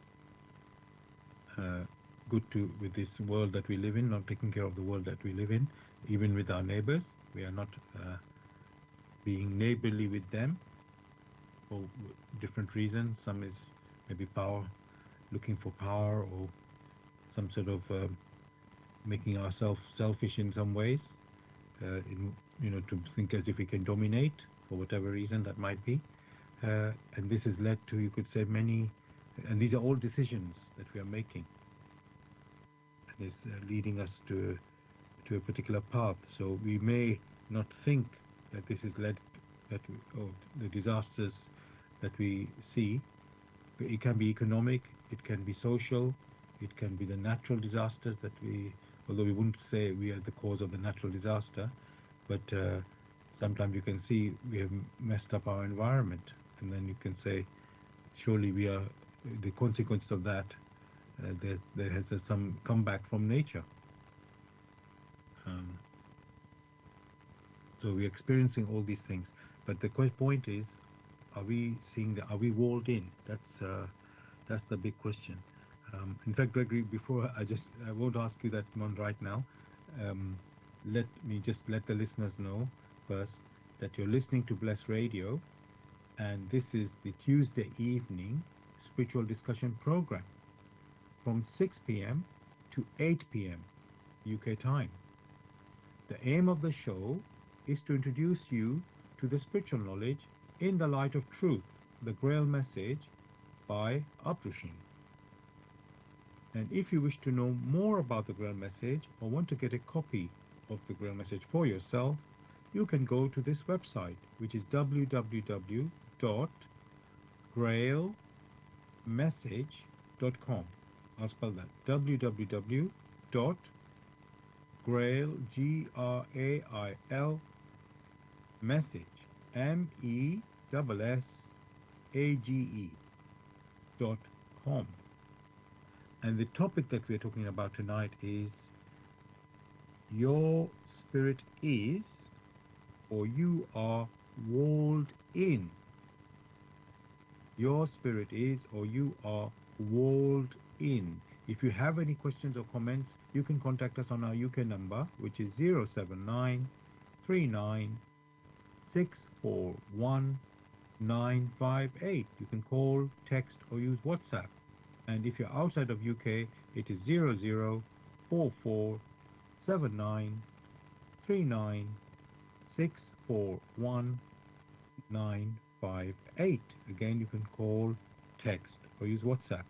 good with this world that we live in, not taking care of the world that we live in, even with our neighbors. We are not being neighborly with them for different reasons. Some is maybe power, looking for power, or some sort of making ourselves selfish in some ways, to think as if we can dominate for whatever reason that might be. And this has led to, you could say, many, and these are all decisions that we are making, and it's leading us to a particular path. So we may not think that this has led the disasters that we see. It can be economic, it can be social, it can be the natural disasters that although we wouldn't say we are the cause of the natural disaster, but sometimes you can see we have messed up our environment, and then you can say, surely we are the consequence of that. There has some comeback from nature. So we're experiencing all these things, but the point is, are we walled in? That's the big question. In fact, Gregory, before I won't ask you that one right now. Let me just let the listeners know first that you're listening to Bless Radio, and this is the Tuesday evening spiritual discussion program from 6 p.m. to 8 p.m. UK time. The aim of the show is to introduce you to the spiritual knowledge in the light of truth, the Grail Message by Abrushin. And if you wish to know more about the Grail Message or want to get a copy of the Grail Message for yourself, you can go to this website, which is www.grailmessage.com. I'll spell that www.grail, Grail, message, MESSAGE.com. And the topic that we're talking about tonight is your spirit is, or you are walled in. Your spirit is, or you are walled in. If you have any questions or comments, you can contact us on our UK number, which is 079 39 641 958. You can call, text, or use WhatsApp. And if you're outside of UK, it is 0044 79 39 641 958. Again, you can call, text, or use WhatsApp.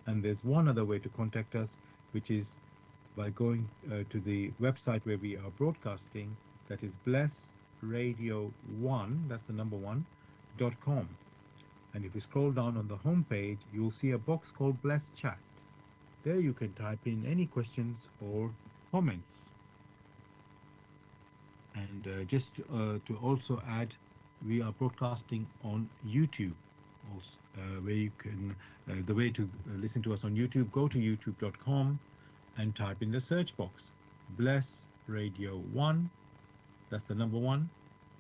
And there's one other way to contact us, which is by going to the website where we are broadcasting, that is blessradio1, that's the number one, .com. And if you scroll down on the home page, you'll see a box called Bless Chat. There you can type in any questions or comments. And just to also add, we are broadcasting on YouTube. Also, where you can, the way to listen to us on YouTube, go to youtube.com and type in the search box, Bless Radio 1, that's the number one,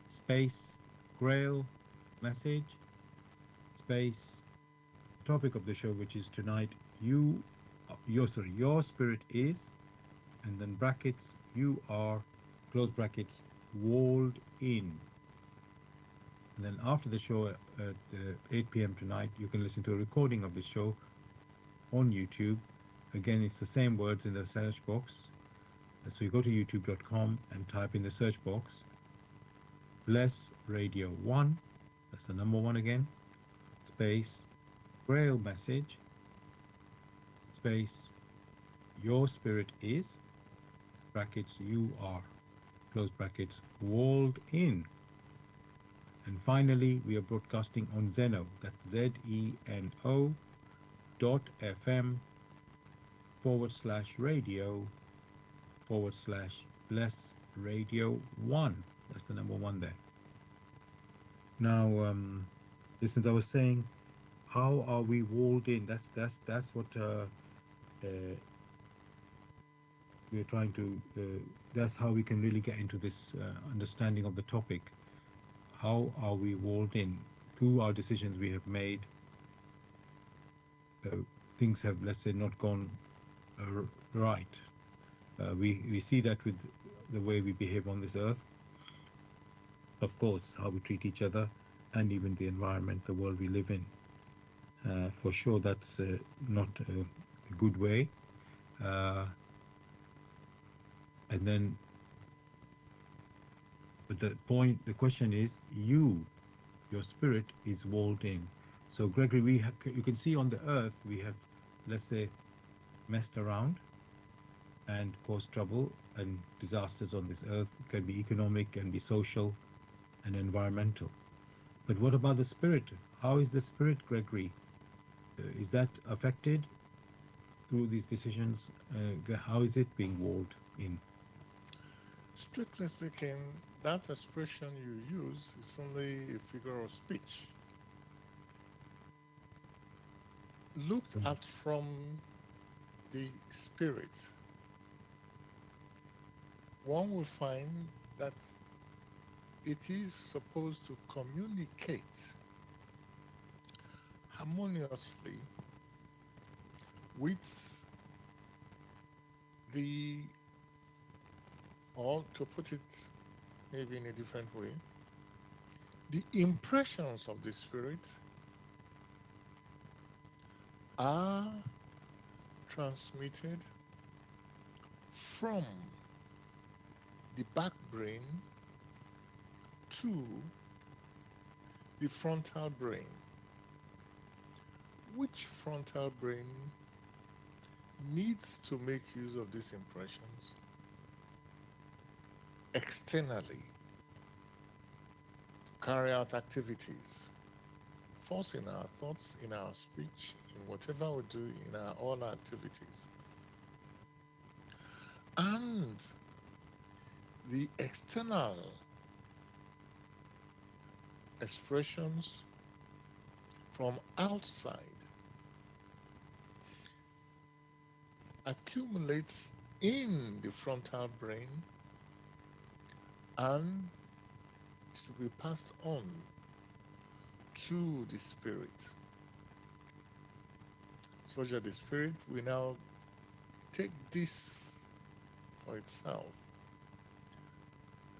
space, Grail Message, space, topic of the show, which is tonight, your spirit is, and then brackets, you are, close brackets, walled in. And then after the show at 8 p.m. tonight, you can listen to a recording of the show on YouTube. Again, it's the same words in the search box. So you go to youtube.com and type in the search box, Bless Radio 1, that's the number one again, space, Grail Message, space, your spirit is, brackets, you are, close brackets, walled in. And finally, we are broadcasting on Zeno, that's ZENO.FM/radio/bless radio 1. That's the number one there. Now, since I was saying, how are we walled in? That's what we're trying to. That's how we can really get into this understanding of the topic. How are we walled in? Through our decisions we have made, things have, let's say, not gone right. We see that with the way we behave on this earth. Of course, how we treat each other, and even the environment, the world we live in. For sure, that's not a good way. And then, but the question is, your spirit is walled in. So Gregory, you can see on the earth, we have, let's say, messed around and caused trouble and disasters on this earth. It can be economic, can be social and environmental. But what about the spirit? How is the spirit, Gregory? Is that affected through these decisions? How is it being walled in? Strictly speaking, that expression you use is only a figure of speech. Looked at from the spirit, one will find that it is supposed to communicate harmoniously with or to put it maybe in a different way, the impressions of the spirit are transmitted from the back brain to the frontal brain. Which frontal brain needs to make use of these impressions externally to carry out activities, force in our thoughts, in our speech, in whatever we do, in all our activities. And the external expressions from outside accumulates in the frontal brain and to be passed on to the spirit, so that the spirit will now take this for itself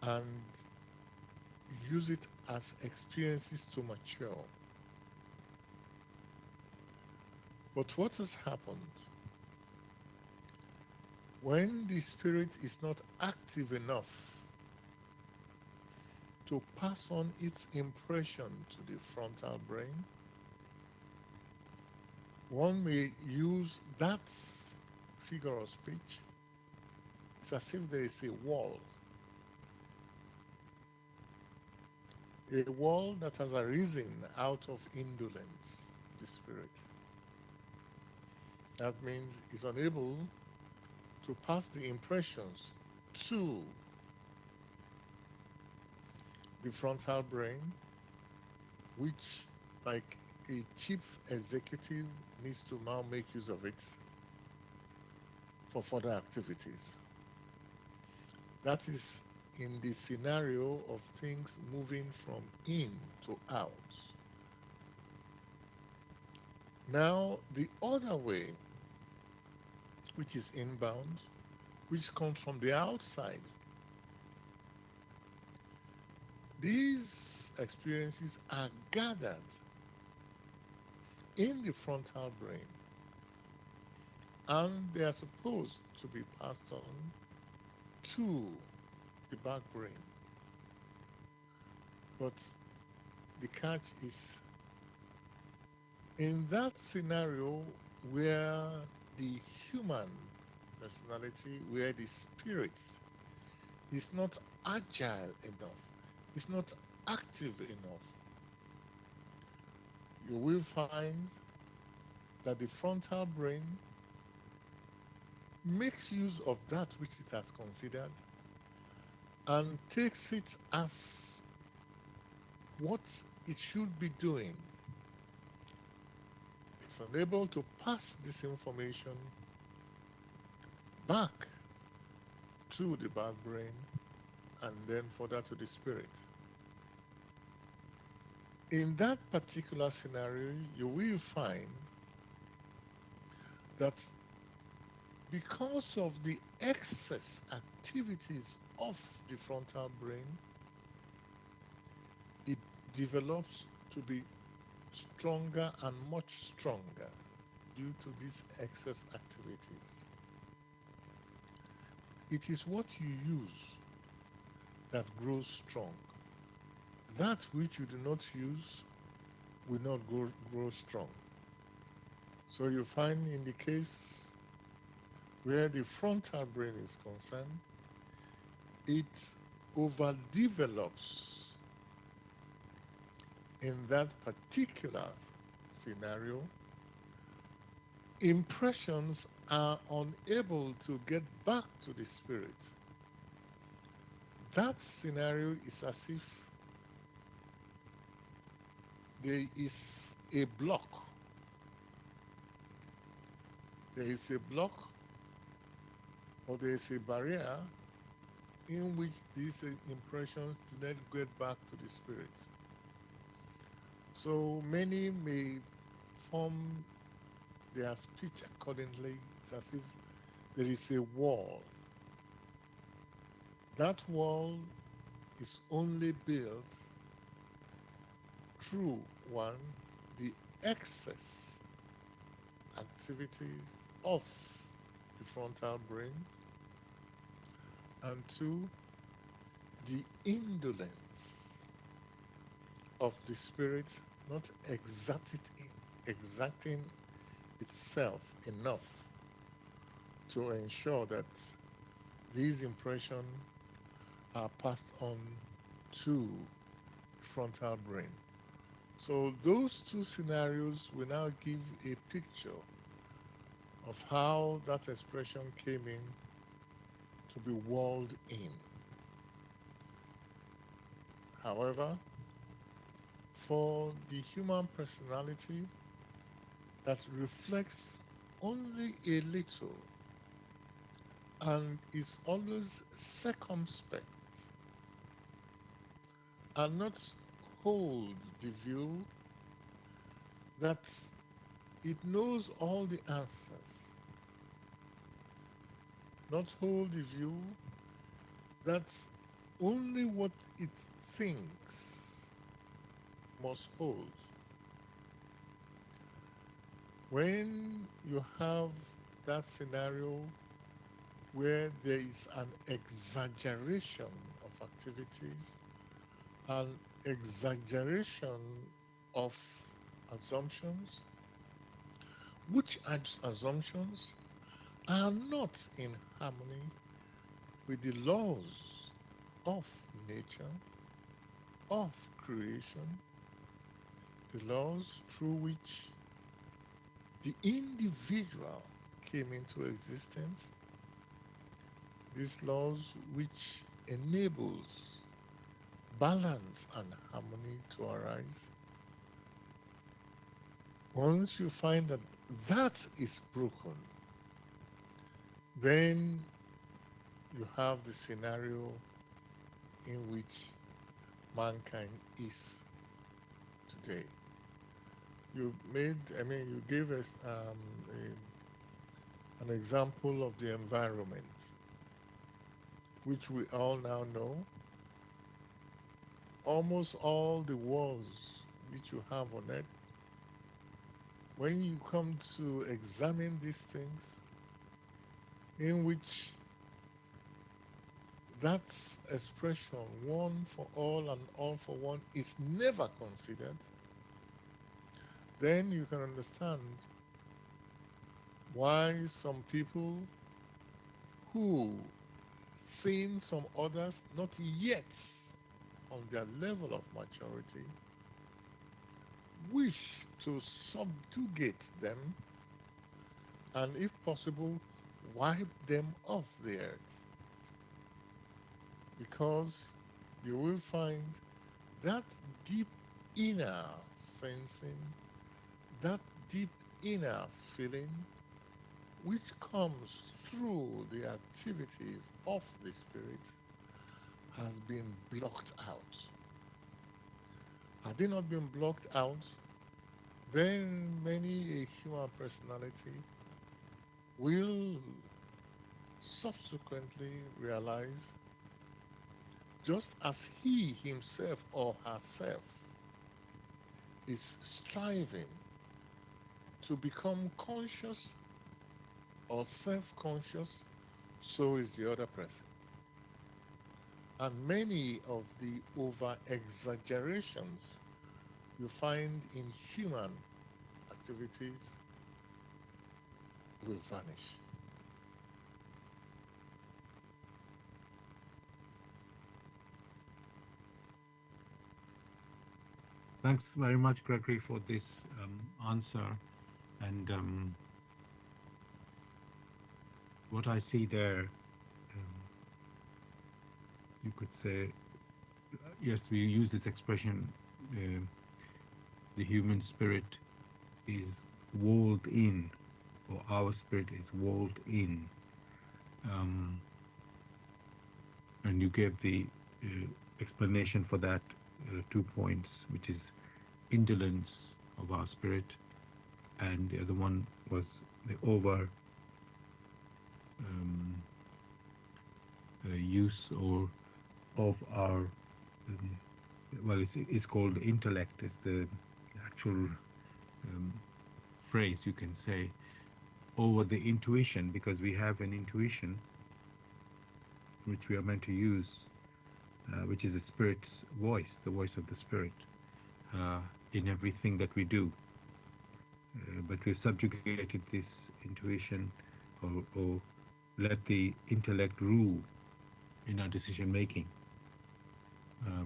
and use it as experiences to mature. But what has happened when the spirit is not active enough to pass on its impression to the frontal brain? One may use that figure of speech. It's as if there is a wall that has arisen out of indolence, the spirit. That means it's unable to pass the impressions to the frontal brain, which, like a chief executive, needs to now make use of it for further activities. That is in the scenario of things moving from in to out. Now, the other way, which is inbound, which comes from the outside, these experiences are gathered in the frontal brain, and they are supposed to be passed on to the back brain. But the catch is, in that scenario where the human personality, where the spirit is not agile enough, is not active enough, you will find that the frontal brain makes use of that which it has considered and takes it as what it should be doing. It's unable to pass this information back to the back brain and then further to the spirit. In that particular scenario, you will find that because of the excess activities of the frontal brain, it develops to be stronger and much stronger due to these excess activities. It is what you use that grows strong. That which you do not use will not grow strong. So you find in the case where the frontal brain is concerned, it overdevelops in that particular scenario. Impressions are unable to get back to the spirit. That scenario is as if there is a block. There is a block, or there is a barrier in which these impressions do not get back to the spirit. So many may form their speech accordingly. It's as if there is a wall. That wall is only built through, one, the excess activities of the frontal brain, and two, the indolence of the spirit not exacting itself enough to ensure that these impressions are passed on to frontal brain. So those two scenarios will now give a picture of how that expression came in to be walled in. However, for the human personality that reflects only a little and is always circumspect and not hold the view that it knows all the answers, not hold the view that only what it thinks must hold. When you have that scenario where there is an exaggeration of activities, an exaggeration of assumptions, which assumptions are not in harmony with the laws of nature, of creation, the laws through which the individual came into existence, these laws which enables balance and harmony to arise. Once you find that that is broken, then you have the scenario in which mankind is today. You gave us an example of the environment, which we all now know. Almost all the wars which you have on earth, when you come to examine these things, in which that expression, one for all and all for one, is never considered, then you can understand why some people who, seeing some others not yet on their level of maturity, wish to subjugate them and, if possible, wipe them off the earth. Because you will find that deep inner sensing, that deep inner feeling, which comes through the activities of the spirit, has been blocked out. Had they not been blocked out, then many a human personality will subsequently realize, just as he himself or herself is striving to become conscious or self-conscious, so is the other person. And many of the over-exaggerations you find in human activities will vanish. Thanks very much, Gregory, for this answer. And what I see there, you could say, yes, we use this expression, the human spirit is walled in, or our spirit is walled in. And you gave the explanation for that 2 points, which is indolence of our spirit, and the other one was the over use or of our well, it's called intellect. It's the actual phrase, you can say, over the intuition, because we have an intuition which we are meant to use, which is the Spirit's voice, the voice of the Spirit, in everything that we do. But we've subjugated this intuition, or let the intellect rule in our decision making,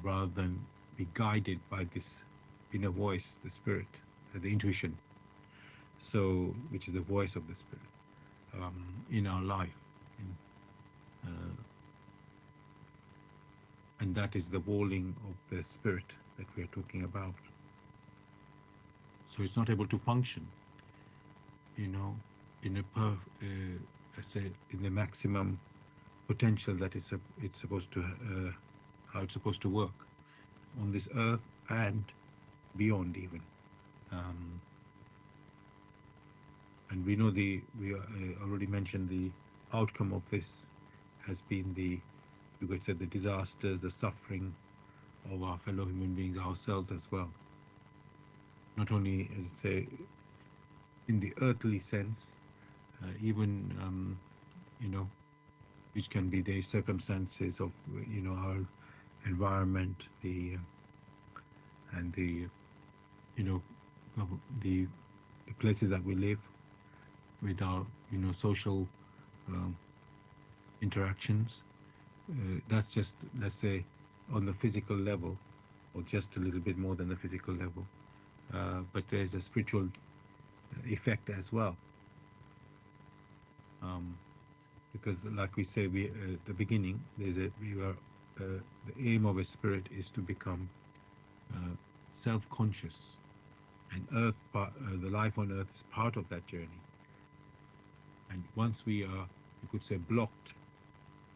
rather than be guided by this inner voice, the Spirit, the intuition, so which is the voice of the Spirit in our life. And that is the walling of the Spirit that we are talking about. So it's not able to function, in let's say, in the maximum potential that it's supposed to, how it's supposed to work on this earth and beyond even. And we know we already mentioned the outcome of this has been you could say, the disasters, the suffering of our fellow human beings, ourselves as well. Not only, as I say, in the earthly sense, even, which can be the circumstances of, our environment, and the places that we live, with our, social interactions. That's just, let's say, on the physical level, or just a little bit more than the physical level. But there's a spiritual effect as well. Because, like we say, at the beginning, the aim of a spirit is to become self-conscious, and the life on earth is part of that journey. And once we are, you could say, blocked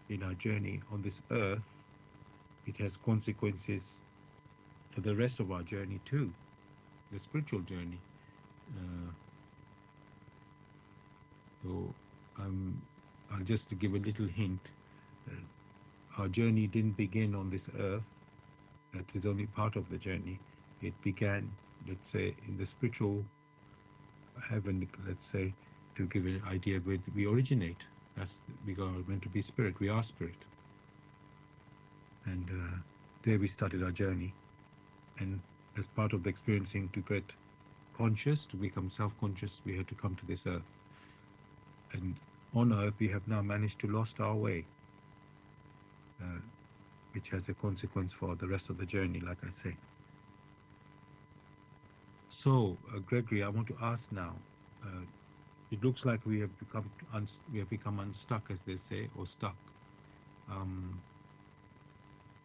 in our journey on this earth, it has consequences for the rest of our journey too, the spiritual journey. So I'll just give a little hint. Our journey didn't begin on this earth. That is only part of the journey. It began, let's say, in the spiritual heaven, let's say, to give an idea where we originate. We are meant to be spirit. We are spirit. And there we started our journey. And as part of the experiencing, to get conscious, to become self-conscious, we had to come to this earth. And on earth, we have now managed to lost our way, which has a consequence for the rest of the journey, like I say. So, Gregory, I want to ask now. It looks like we have become unstuck, as they say, or stuck.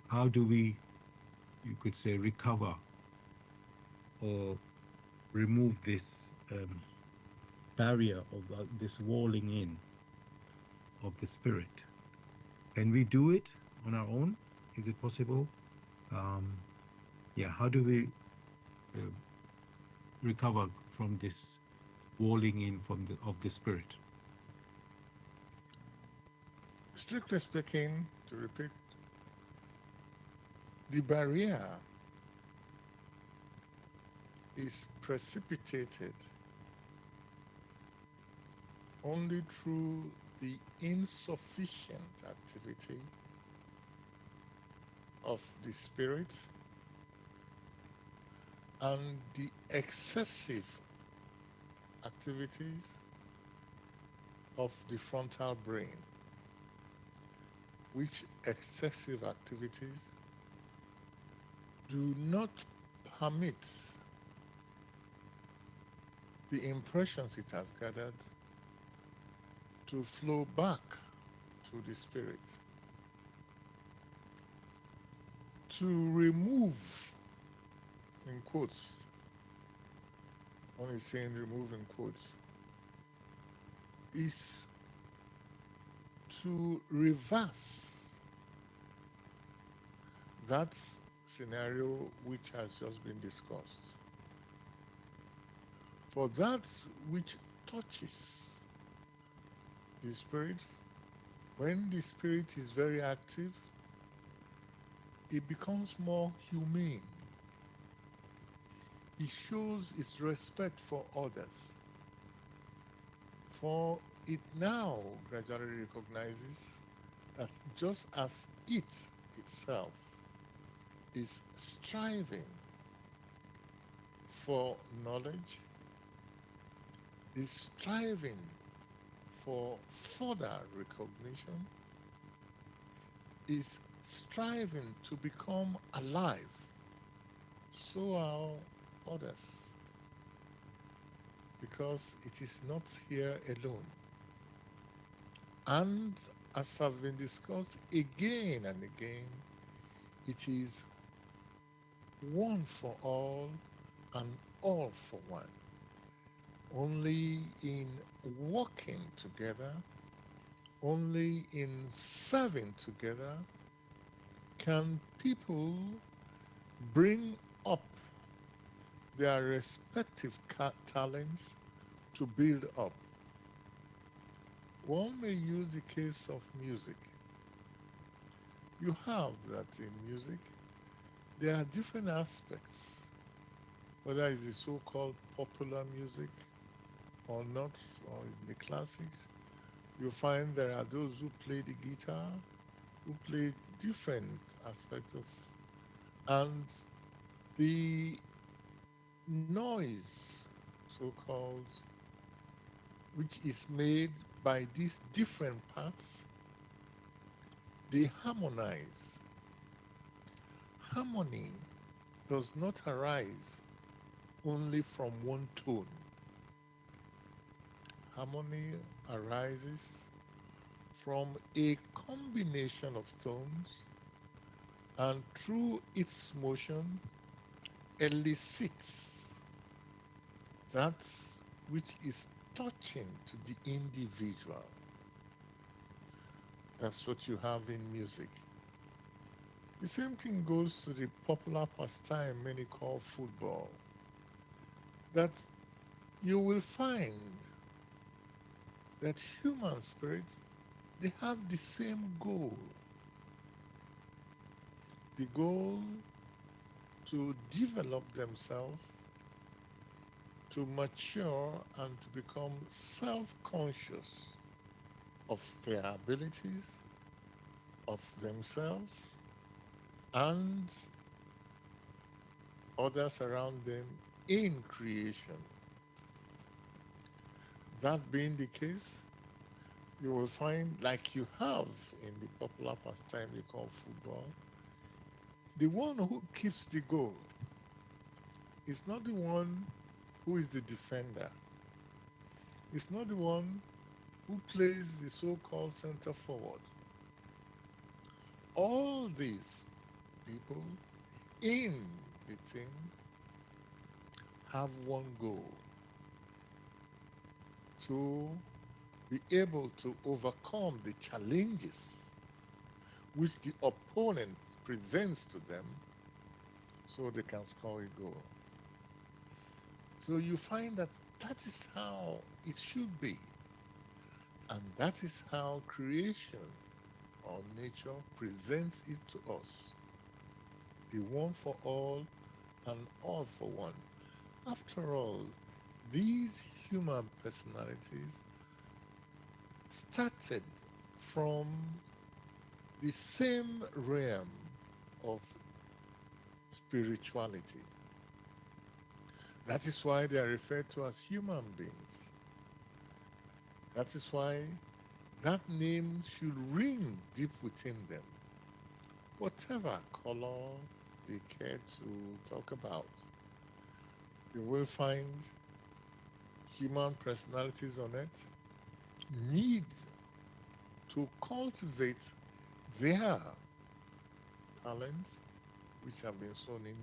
How do we, you could say, recover or remove this barrier of this walling in of the spirit? Can we do it on our own? Is it possible? How do we recover from this walling in of the spirit? Strictly speaking, to repeat, the barrier is precipitated only through the insufficient activity of the spirit and the excessive activities of the frontal brain, which excessive activities do not permit the impressions it has gathered to flow back to the spirit, to remove, in quotes, when he's saying remove in quotes, is to reverse that scenario which has just been discussed. For that which touches the spirit, when the spirit is very active, it becomes more humane. It shows its respect for others. For it now gradually recognizes that just as it itself is striving for knowledge, is striving for further recognition, is striving to become alive, so are others, because it is not here alone. And as have been discussed again and again, it is one for all and all for one. Only in working together, only in serving together can people bring up their respective talents to build up. One may use the case of music. You have that in music, there are different aspects, whether it's the so-called popular music or not, or in the classics. You find there are those who play the guitar, who play different aspects of, and the noise, so-called, which is made by these different parts, they harmonize. Harmony does not arise only from one tone. Harmony arises from a combination of tones, and through its motion elicits that which is touching to the individual. That's what you have in music. The same thing goes to the popular pastime many call football. That you will find that human spirits, they have the same goal. The goal to develop themselves, to mature and to become self-conscious of their abilities, of themselves, and others around them in creation. That being the case, you will find, like you have in the popular pastime you call football, the one who keeps the goal is not the one who is the defender. It's not the one who plays the so-called center forward. All these people in the team have one goal: to be able to overcome the challenges which the opponent presents to them so they can score a goal. So you find that that is how it should be. And that is how creation or nature presents it to us. The one for all and all for one. After all, these human personalities started from the same realm of spirituality. That is why they are referred to as human beings. That is why that name should ring deep within them. Whatever color they care to talk about, you will find human personalities on it need to cultivate their talents, which have been sown in,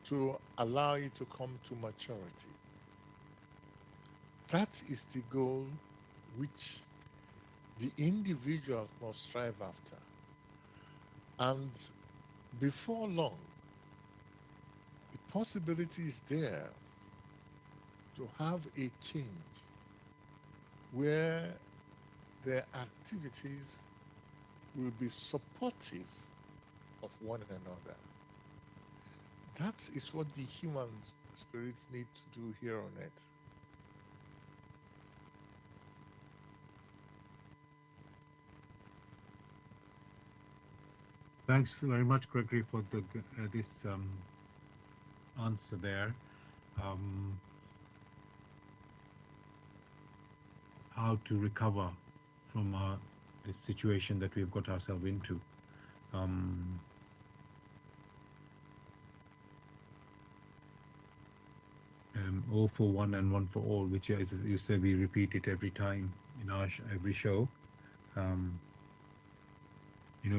to allow it to come to maturity. That is the goal which the individual must strive after. And before long, the possibility is there to have a change where their activities will be supportive of one another. That is what the human spirits need to do here on earth. Thanks very much, Gregory, for this answer there. Um, how to recover from this situation that we've got ourselves into. Um, all for one and one for all, which is, you say, we repeat it every time in our every show. Um,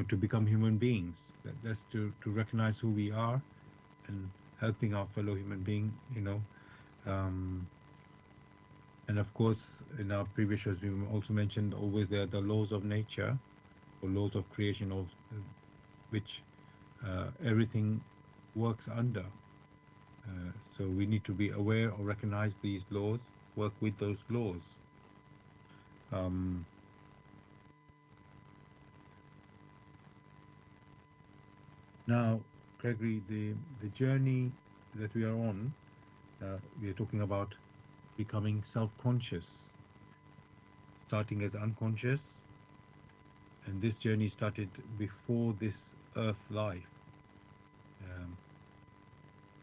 to become human beings. That's to recognize who we are and helping our fellow human being. Um, and of course, in our previous shows, we also mentioned always there are the laws of nature or laws of creation, of which everything works under. So we need to be aware or recognize these laws, work with those laws. Um, Now, Gregory, the journey that we are on, we are talking about becoming self-conscious, starting as unconscious, and this journey started before this earth life. Um,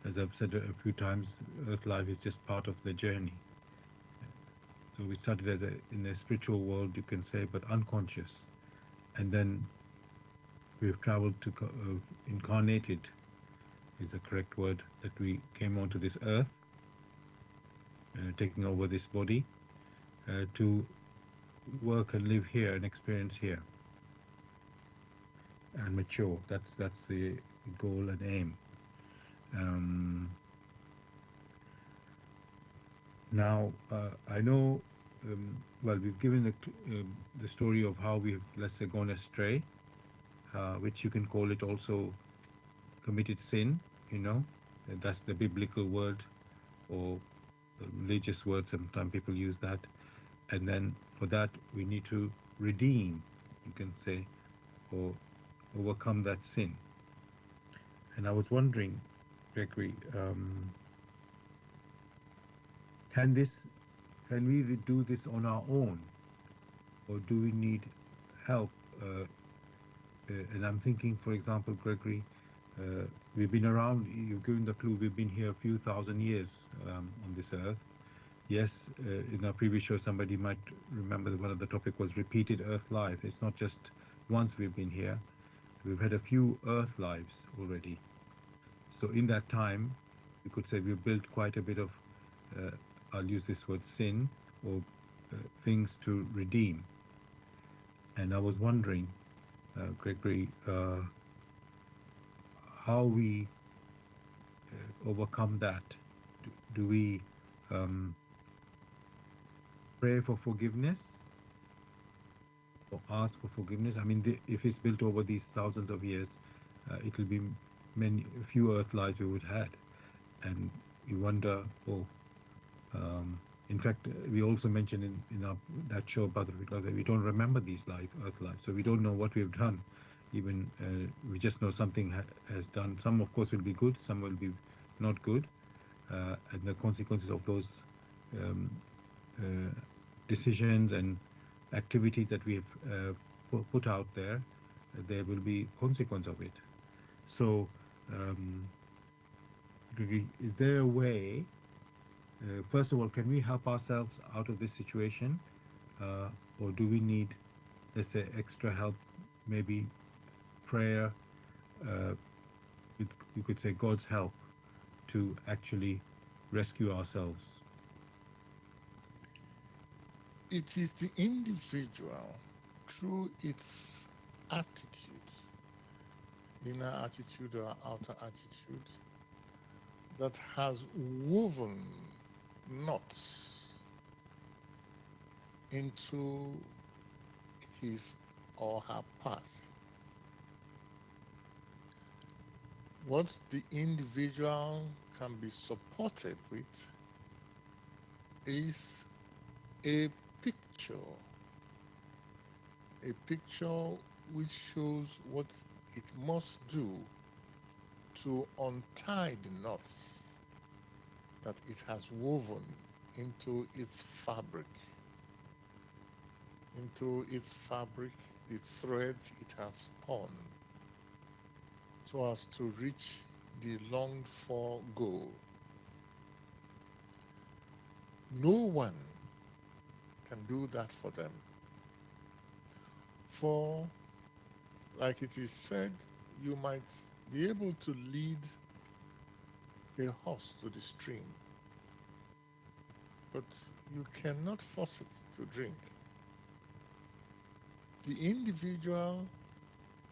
as I've said a few times, earth life is just part of the journey. So we started in the spiritual world, you can say, but unconscious, and then we've traveled to incarnated is the correct word, that we came onto this earth, taking over this body, to work and live here and experience here and mature. That's the goal and aim. Now, I know, well, we've given the story of how we've, let's say, gone astray, which you can call it also committed sin, that's the biblical word or the religious word. Sometimes people use that. And then for that, we need to redeem, you can say, or overcome that sin. And I was wondering, Gregory, can we do this on our own, or do we need help? And I'm thinking, for example, Gregory, we've been around. You've given the clue. We've been here a few thousand years on this earth. Yes, in our previous show, somebody might remember that one of the topic was repeated Earth life. It's not just once we've been here. We've had a few Earth lives already. So in that time, you could say we've built quite a bit of, I'll use this word, sin, or things to redeem. And I was wondering, Gregory, how we overcome that. Do we pray for forgiveness or ask for forgiveness? I mean, if it's built over these thousands of years, it will be a few Earth lives we would had, and you wonder, in fact, we also mentioned in that show about the because we don't remember these Earth lives, so we don't know what we've done. Even we just know something has done. Some, of course, will be good, some will be not good, and the consequences of those decisions and activities that we've put out there, there will be consequence of it. So, is there a way? First of all, can we help ourselves out of this situation, or do we need, let's say, extra help? Maybe prayer, you could say God's help to actually rescue ourselves. It is the individual through its attitude, inner attitude or outer attitude, that has woven knots into his or her path. What the individual can be supported with is a picture which shows what it must do to untie the knots that it has woven into its fabric. The threads it has spun. so as to reach the longed for goal. No one can do that for them. For, like it is said, you might be able to lead a horse to the stream, but you cannot force it to drink. The individual,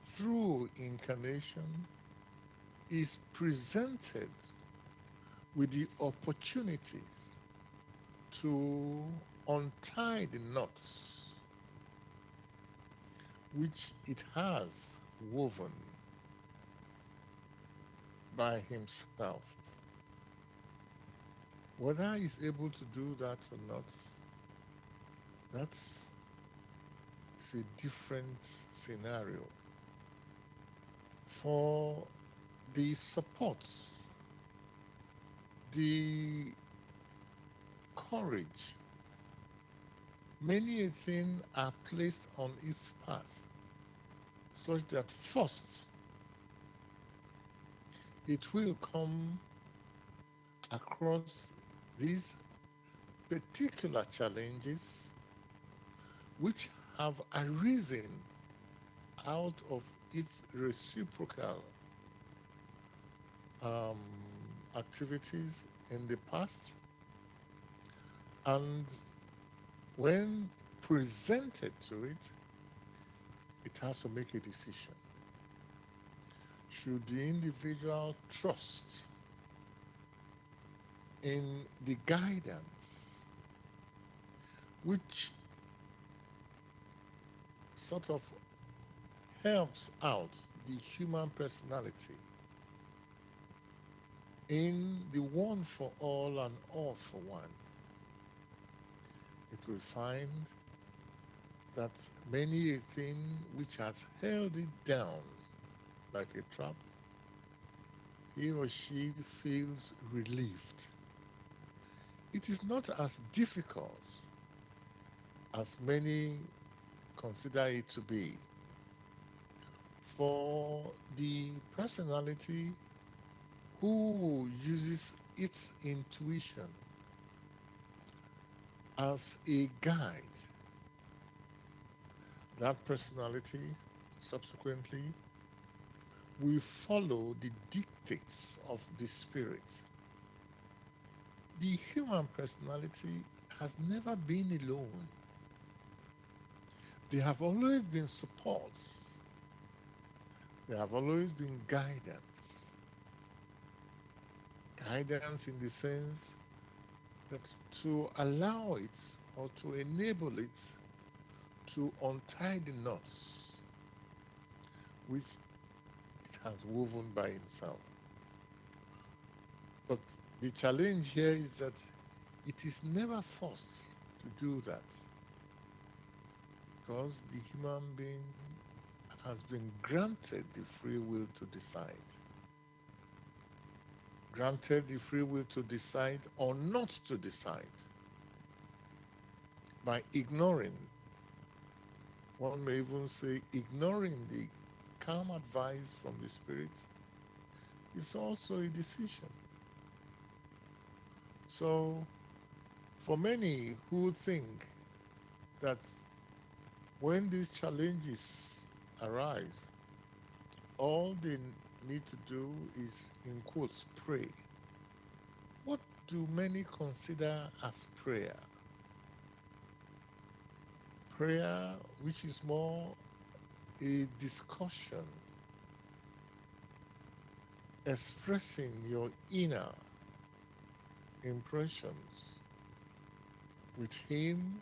through incarnation, is presented with the opportunities to untie the knots which it has woven by himself. Whether he's able to do that or not, that's a different scenario. For the supports, the courage, many a thing are placed on its path, such that first it will come across these particular challenges which have arisen out of its reciprocal activities in the past, and when presented to it, it has to make a decision. Should the individual trust in the guidance which sort of helps out the human personality in the one for all and all for one, it will find that many a thing which has held it down like a trap, he or she feels relieved. It is not as difficult as many consider it to be for the personality who uses its intuition as a guide. That personality subsequently will follow the dictates of the spirit. The human personality has never been alone. There have always been supports. There have always been guidance. Guidance in the sense that to allow it or to enable it to untie the knots which it has woven by himself. But the challenge here is that it is never forced to do that, because the human being has been granted the free will to decide. Granted the free will to decide or not to decide. By ignoring, one may even say ignoring the calm advice from the spirit, is also a decision. So, for many who think that when these challenges arise, all they need to do is, in quotes, pray. What do many consider as prayer? Prayer, which is more a discussion, expressing your inner impressions with him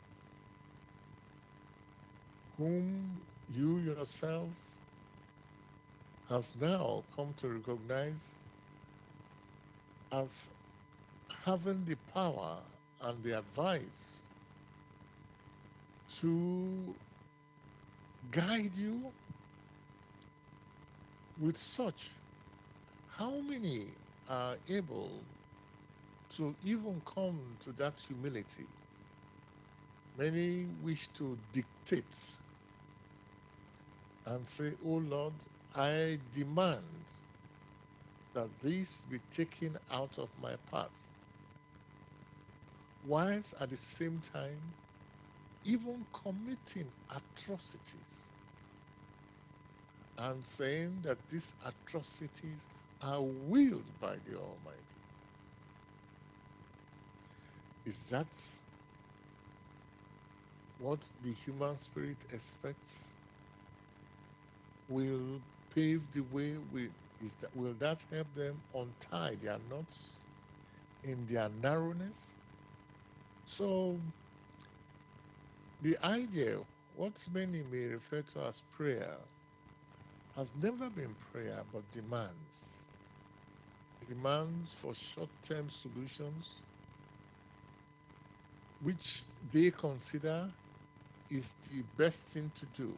whom you yourself has now come to recognize as having the power and the advice to guide you with such. How many are able to even come to that humility? Many wish to dictate and say, "Oh Lord, I demand that this be taken out of my path, whilst at the same time even committing atrocities and saying that these atrocities are willed by the Almighty. Is that what the human spirit expects? Will pave the way with will that help them untie their knots in their narrowness? So the idea, what many may refer to as prayer, has never been prayer but demands. Demands for short-term solutions which they consider is the best thing to do.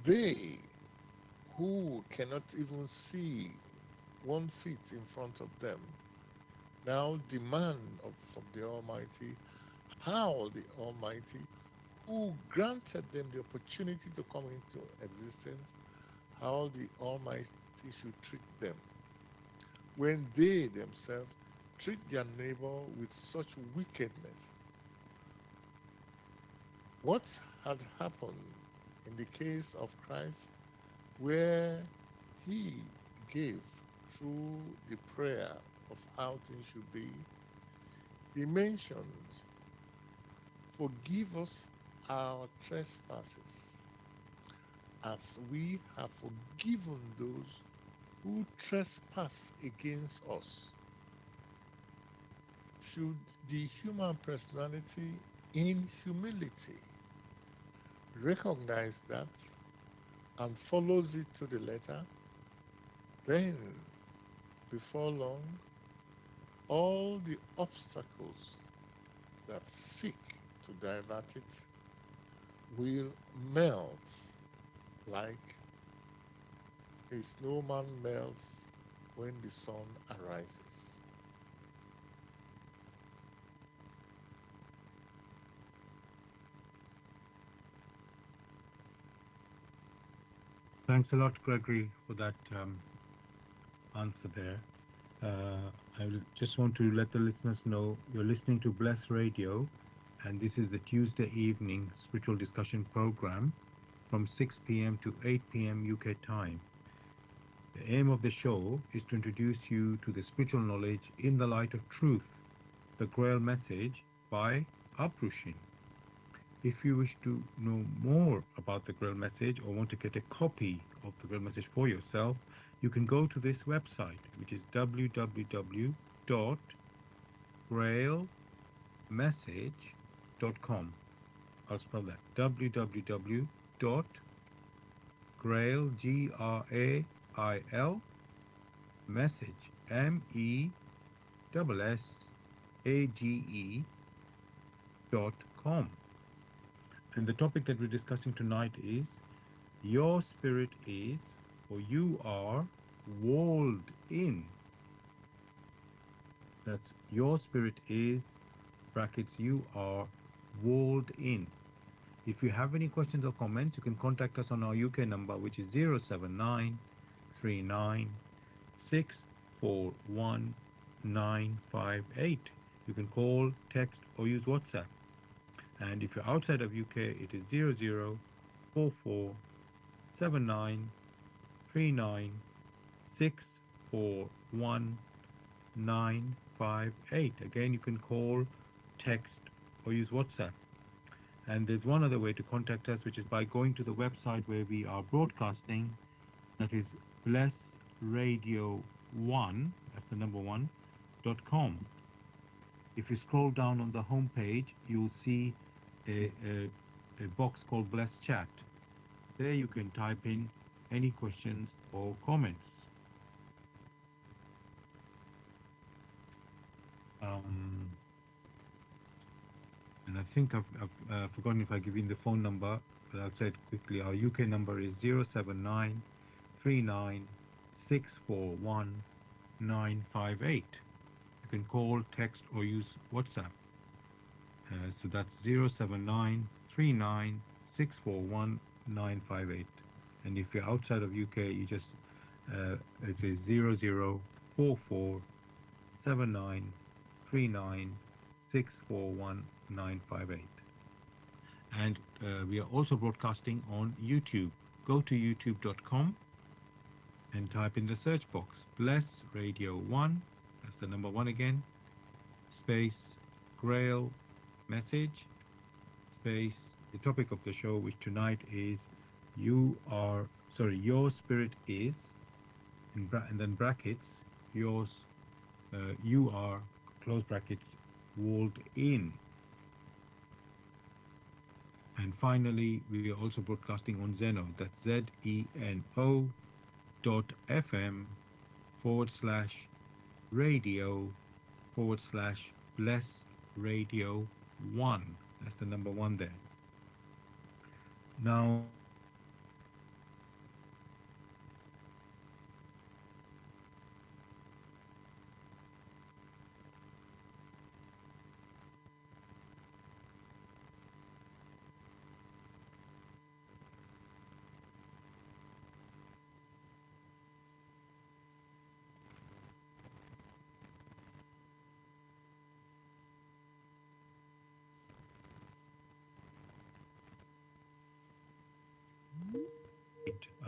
They who cannot even see 1 feet in front of them now demand from the Almighty how the Almighty, who granted them the opportunity to come into existence, how the Almighty should treat them when they themselves treat their neighbor with such wickedness. What had happened in the case of Christ, where he gave through the prayer of how things should be, he mentioned, forgive us our trespasses, as we have forgiven those who trespass against us. Should the human personality in humility recognize that and follows it to the letter, then before long, all the obstacles that seek to divert it will melt like a snowman melts when the sun arises. Thanks a lot, Gregory, for that answer there. I just want to let the listeners know you're listening to Bless Radio, and this is the Tuesday evening spiritual discussion program from 6 p.m. to 8 p.m. UK time. The aim of the show is to introduce you to the spiritual knowledge in the light of truth, the Grail Message by Aprushin. If you wish to know more about the Grail Message or want to get a copy of the Grail Message for yourself, you can go to this website, which is www.grailmessage.com. I'll spell that, www.grail, Grail, message, message.com. And the topic that we're discussing tonight is your spirit is, or you are, walled in. That's your spirit is, brackets, you are walled in. If you have any questions or comments, you can contact us on our UK number, which is 079 39 641 958. You can call, text, or use WhatsApp. And if you're outside of UK, it is 0044 79 39 641 958. Again, you can call, text, or use WhatsApp. And there's one other way to contact us, which is by going to the website where we are broadcasting. That is blessradio1, that's the number 1.com. If you scroll down on the home page, you'll see a box called Bless Chat. There you can type in any questions or comments. And I think I've forgotten if I give you the phone number, but I'll say it quickly. Our UK number is 079 39 641 958. You can call, text, or use WhatsApp. So that's 079 39 641 958. And if you're outside of UK, you just It is 00447939641958. And we are also broadcasting on YouTube. Go to youtube.com and type in the search box Bless Radio 1, that's the number 1 again, space Grail Message, space the topic of the show, which tonight is your spirit is, and then brackets, yours, you are, close brackets, walled in. And finally, we are also broadcasting on Zeno, that's ZENO .fm/radio/bless radio 1. That's the number 1 there. Now,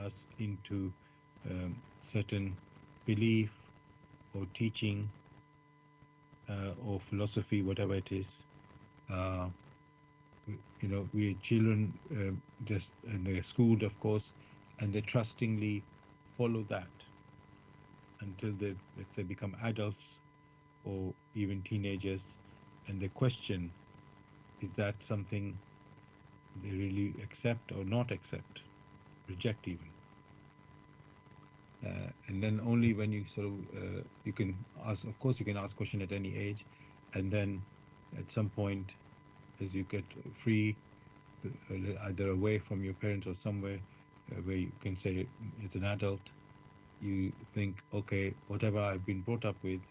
us into certain belief or teaching or philosophy, whatever it is. Uh, we children just and they're schooled, of course, and they trustingly follow that until they, let's say, become adults or even teenagers, and they question: is that something they really accept or not accept, reject even? And then only when you sort of you can ask, of course, you can ask question at any age, and then at some point, as you get free, either away from your parents or somewhere where you can say, as an adult, you think, okay, whatever I've been brought up with,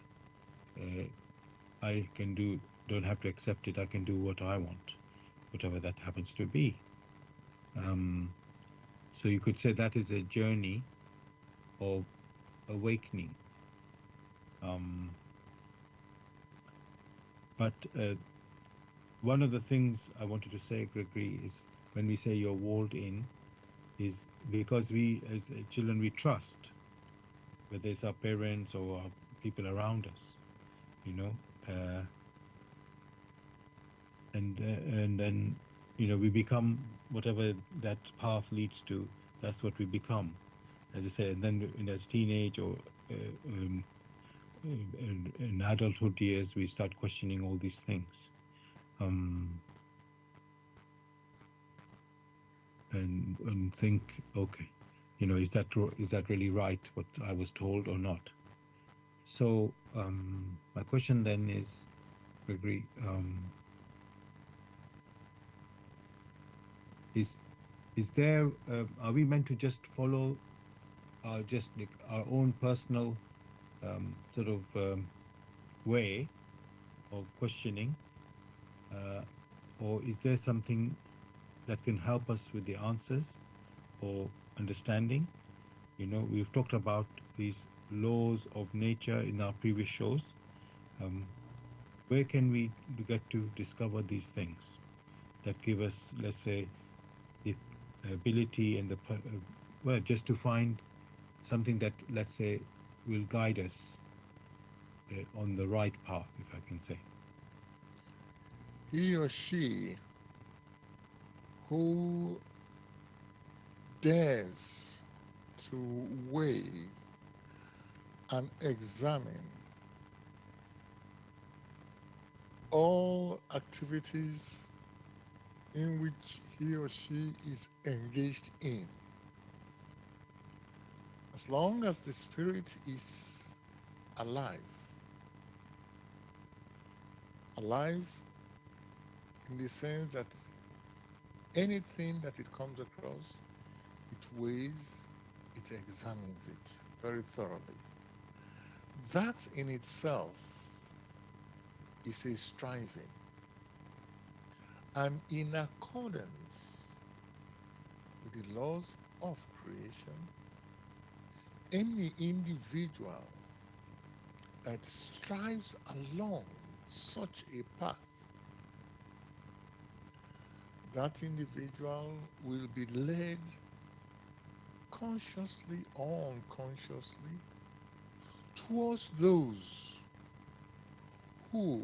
I can do. Don't have to accept it. I can do what I want, whatever that happens to be. So you could say that is a journey of awakening. But one of the things I wanted to say, Gregory, is when we say you're walled in, is because we, as children, we trust, whether it's our parents or our people around us, and then we become whatever that path leads to. That's what we become, as I said. And then as teenage or in adulthood years, we start questioning all these things, and think, okay, is that really right, what I was told or not? So my question then is, Gregory, is there are we meant to just follow just like our own personal sort of way of questioning, or is there something that can help us with the answers or understanding? We've talked about these laws of nature in our previous shows. Where can we get to discover these things that give us, let's say, the ability and just to find something that, let's say, will guide us on the right path, if I can say? He or she who dares to weigh and examine all activities in which he or she is engaged in, as long as the spirit is alive in the sense that anything that it comes across, it weighs, it examines it very thoroughly. That in itself is a striving, and in accordance with the laws of creation, any individual that strives along such a path, that individual will be led consciously or unconsciously towards those who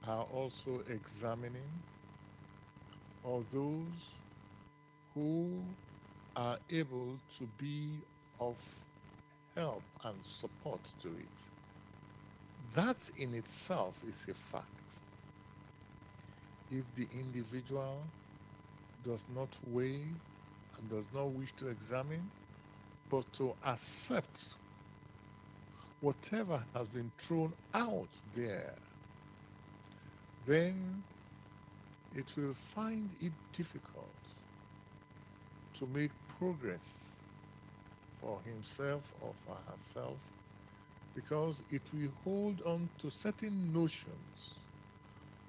are also examining, or those who are able to be of help and support to it. That in itself is a fact. If the individual does not weigh and does not wish to examine, but to accept whatever has been thrown out there, then it will find it difficult to make progress for himself or for herself, because it will hold on to certain notions,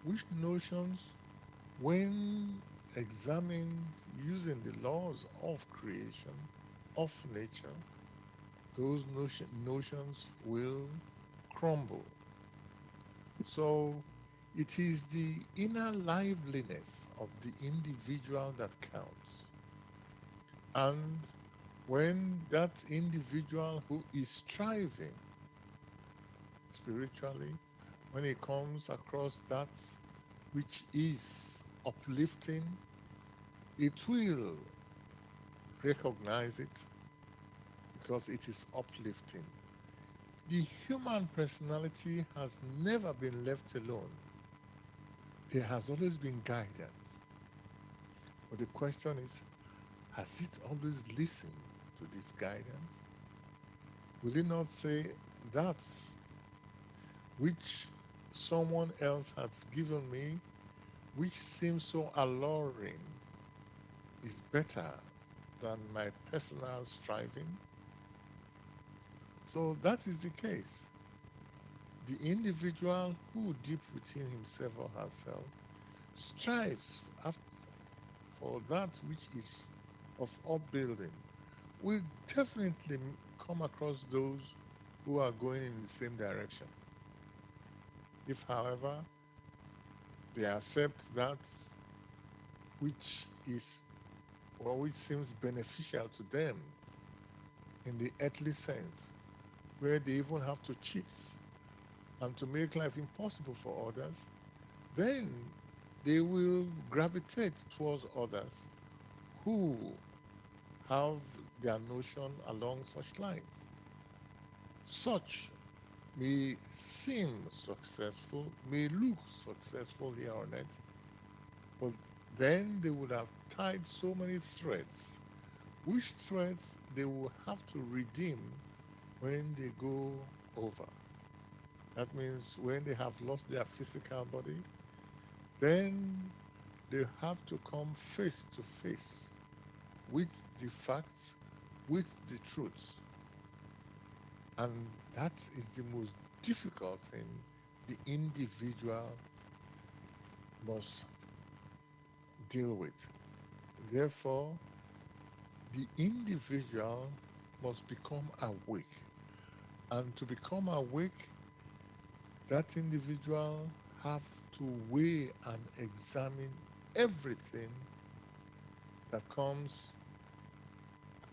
which notions, when examined using the laws of creation, of nature, those notions will crumble. So it is the inner liveliness of the individual that counts. And when that individual who is striving spiritually, when he comes across that which is uplifting, it will recognize it because it is uplifting. The human personality has never been left alone. There has always been guidance. But the question is, has it always listened to this guidance? Will it not say that which someone else has given me, which seems so alluring, is better than my personal striving? So that is the case. The individual who deep within himself or herself strives for that which is of upbuilding will definitely come across those who are going in the same direction. If, however, they accept that which is or which seems beneficial to them in the earthly sense, where they even have to cheat and to make life impossible for others, then they will gravitate towards others who have their notion along such lines. Such may seem successful, may look successful here on earth, but then they would have tied so many threads, which threads they will have to redeem when they go over. That means when they have lost their physical body, then they have to come face to face with the facts, with the truths. And that is the most difficult thing the individual must deal with. Therefore, the individual must become awake. And to become awake, that individual have to weigh and examine everything that comes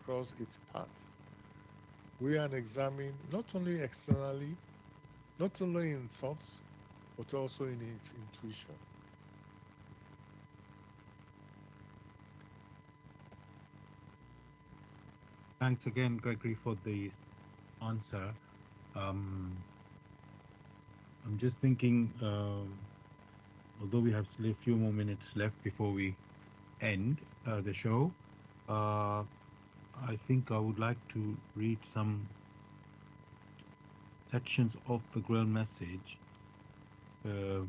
across its path. Weigh and examine not only externally, not only in thoughts, but also in its intuition. Thanks again, Gregory, for the answer. Um, I'm just thinking, although we have still a few more minutes left before we end the show, I think I would like to read some sections of the Grail Message uh,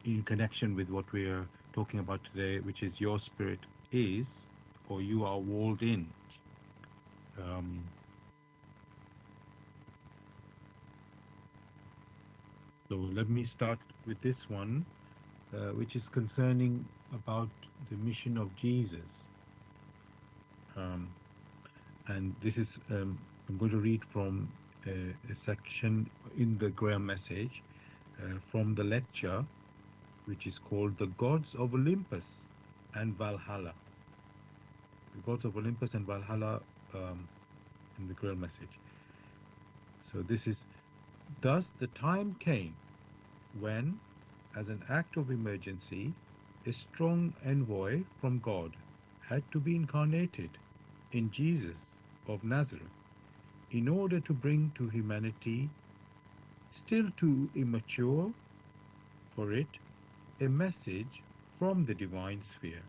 in connection with what we are talking about today, which is your spirit is, or you are walled in. So let me start with this one, which is concerning about the mission of Jesus. Um, And this is, I'm going to read from a section in the Grail Message from the lecture, which is called The Gods of Olympus and Valhalla. The Gods of Olympus and Valhalla in the Grail Message. So this is, thus the time came when, as an act of emergency, a strong envoy from God had to be incarnated in Jesus of Nazareth in order to bring to humanity, still too immature for it, a message from the divine sphere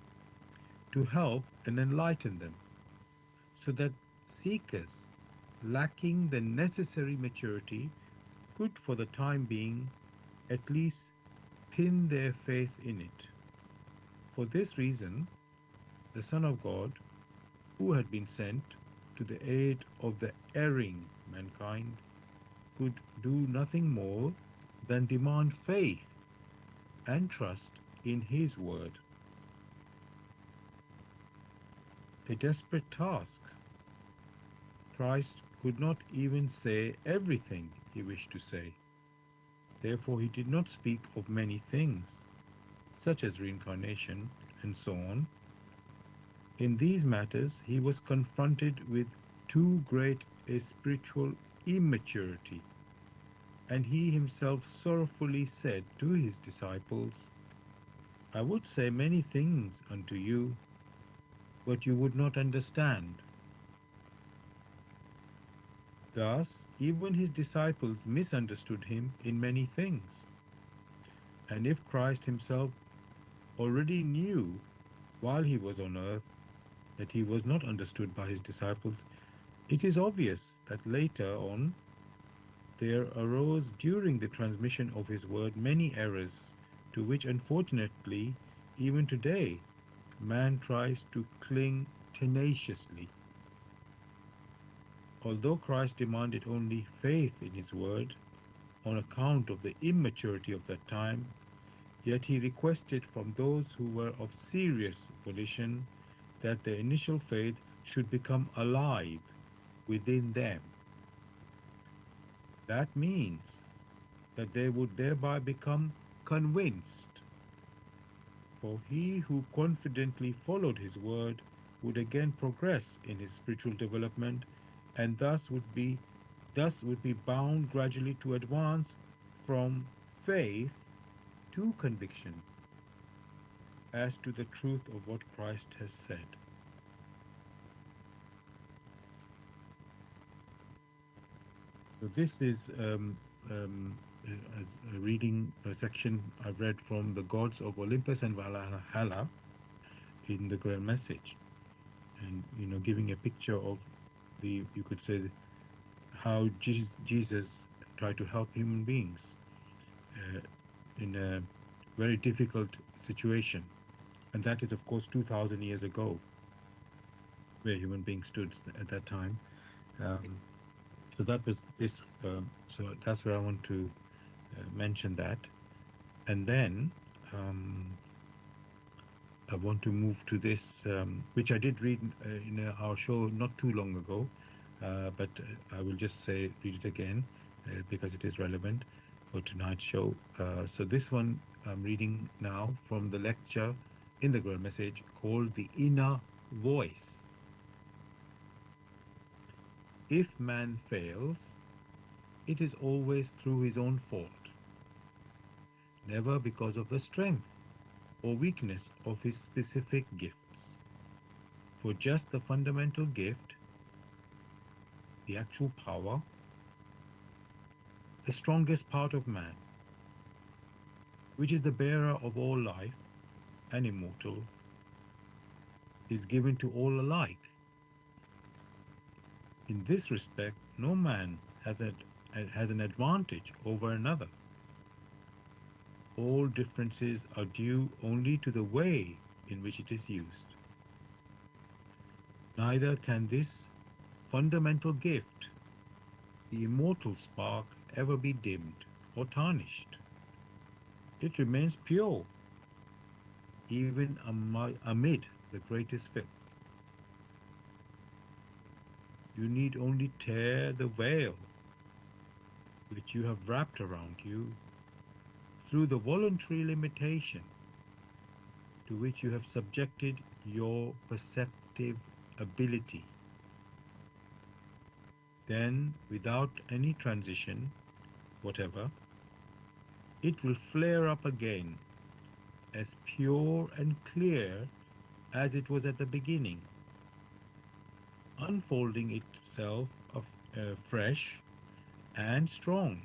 to help and enlighten them, so that seekers lacking the necessary maturity could for the time being at least pin their faith in it. For this reason, the Son of God, who had been sent to the aid of the erring mankind, could do nothing more than demand faith and trust in his word. A desperate task. Christ could not even say everything he wished to say. Therefore, he did not speak of many things, such as reincarnation and so on. In these matters, he was confronted with too great a spiritual immaturity, and he himself sorrowfully said to his disciples, I would say many things unto you, but you would not understand. Thus, even his disciples misunderstood him in many things. And if Christ himself already knew while he was on earth that he was not understood by his disciples, it is obvious that later on there arose during the transmission of his word many errors, to which unfortunately even today man tries to cling tenaciously. Although Christ demanded only faith in his word on account of the immaturity of that time, yet he requested from those who were of serious volition that their initial faith should become alive within them. That means that they would thereby become convinced. For he who confidently followed his word would again progress in his spiritual development, and thus would be bound gradually to advance from faith to conviction as to the truth of what Christ has said. So this is as a reading a section I've read from the Gods of Olympus and Valhalla in the Grail Message, and giving a picture of you could say, how Jesus tried to help human beings uh, in a very difficult situation, and that is of course 2,000 years ago, where human beings stood at that time. Um, so that was this. So that's where I want to mention that, and then I want to move to this, which I did read in our show not too long ago, but I will just read it again because it is relevant for tonight's show. So this one I'm reading now from the lecture in the Grail Message called The Inner Voice. If man fails, it is always through his own fault, never because of the strength or weakness of his specific gifts. For just the fundamental gift, the actual power, the strongest part of man, which is the bearer of all life and immortal, is given to all alike. In this respect, no man has an advantage over another. All differences are due only to the way in which it is used. Neither can this fundamental gift, the immortal spark, ever be dimmed or tarnished. It remains pure, even amid the greatest filth. You need only tear the veil which you have wrapped around you through the voluntary limitation to which you have subjected your perceptive ability. Then, without any transition whatever, it will flare up again as pure and clear as it was at the beginning, unfolding itself fresh and strong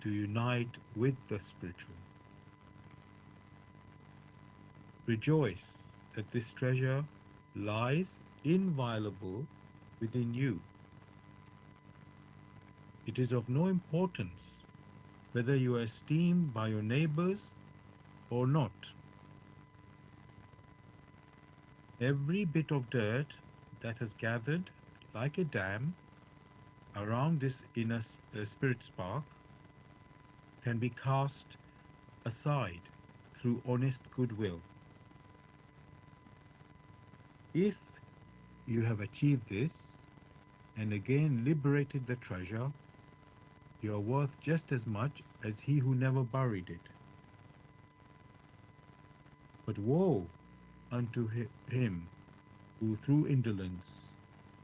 to unite with the spiritual. Rejoice that this treasure lies inviolable within you. It is of no importance whether you are esteemed by your neighbors or not. Every bit of dirt that has gathered like a dam around this inner spirit spark can be cast aside through honest goodwill. If you have achieved this and again liberated the treasure, you are worth just as much as he who never buried it. But woe unto him who through indolence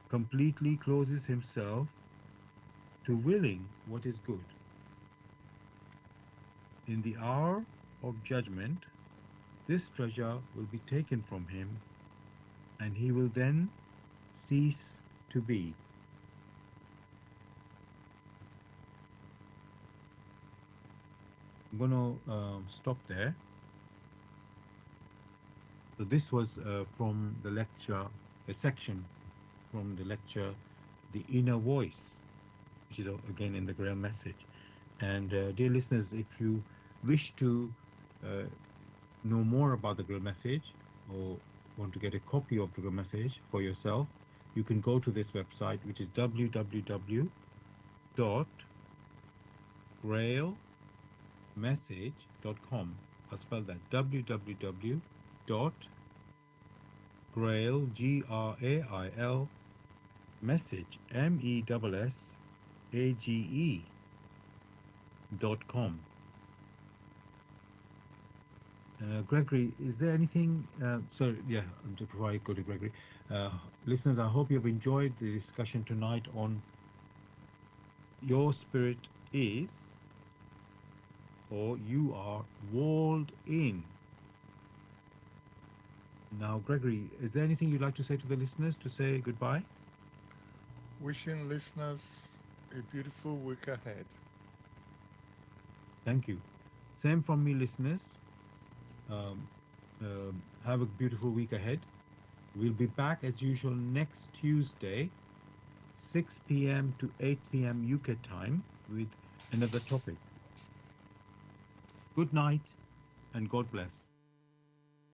completely closes himself to willing what is good. In the hour of judgment, this treasure will be taken from him, and he will then cease to be. I'm going to stop there. So this was from the lecture, a section from the lecture, The Inner Voice, which is again in the Grail Message. And dear listeners, if you wish to know more about the Grail Message or want to get a copy of the Grail Message for yourself, you can go to this website, which is www.grailmessage.com. I'll spell that www.grail, Grail, message, message.com. Gregory, is there anything? Before I go to Gregory, listeners, I hope you've enjoyed the discussion tonight on your spirit is, or you are walled in. Now, Gregory, is there anything you'd like to say to the listeners to say goodbye? Wishing listeners a beautiful week ahead. Thank you. Same from me, listeners. Have a beautiful week ahead. We'll be back as usual next Tuesday, 6 p.m. to 8 p.m. UK time with another topic. Good night and God bless.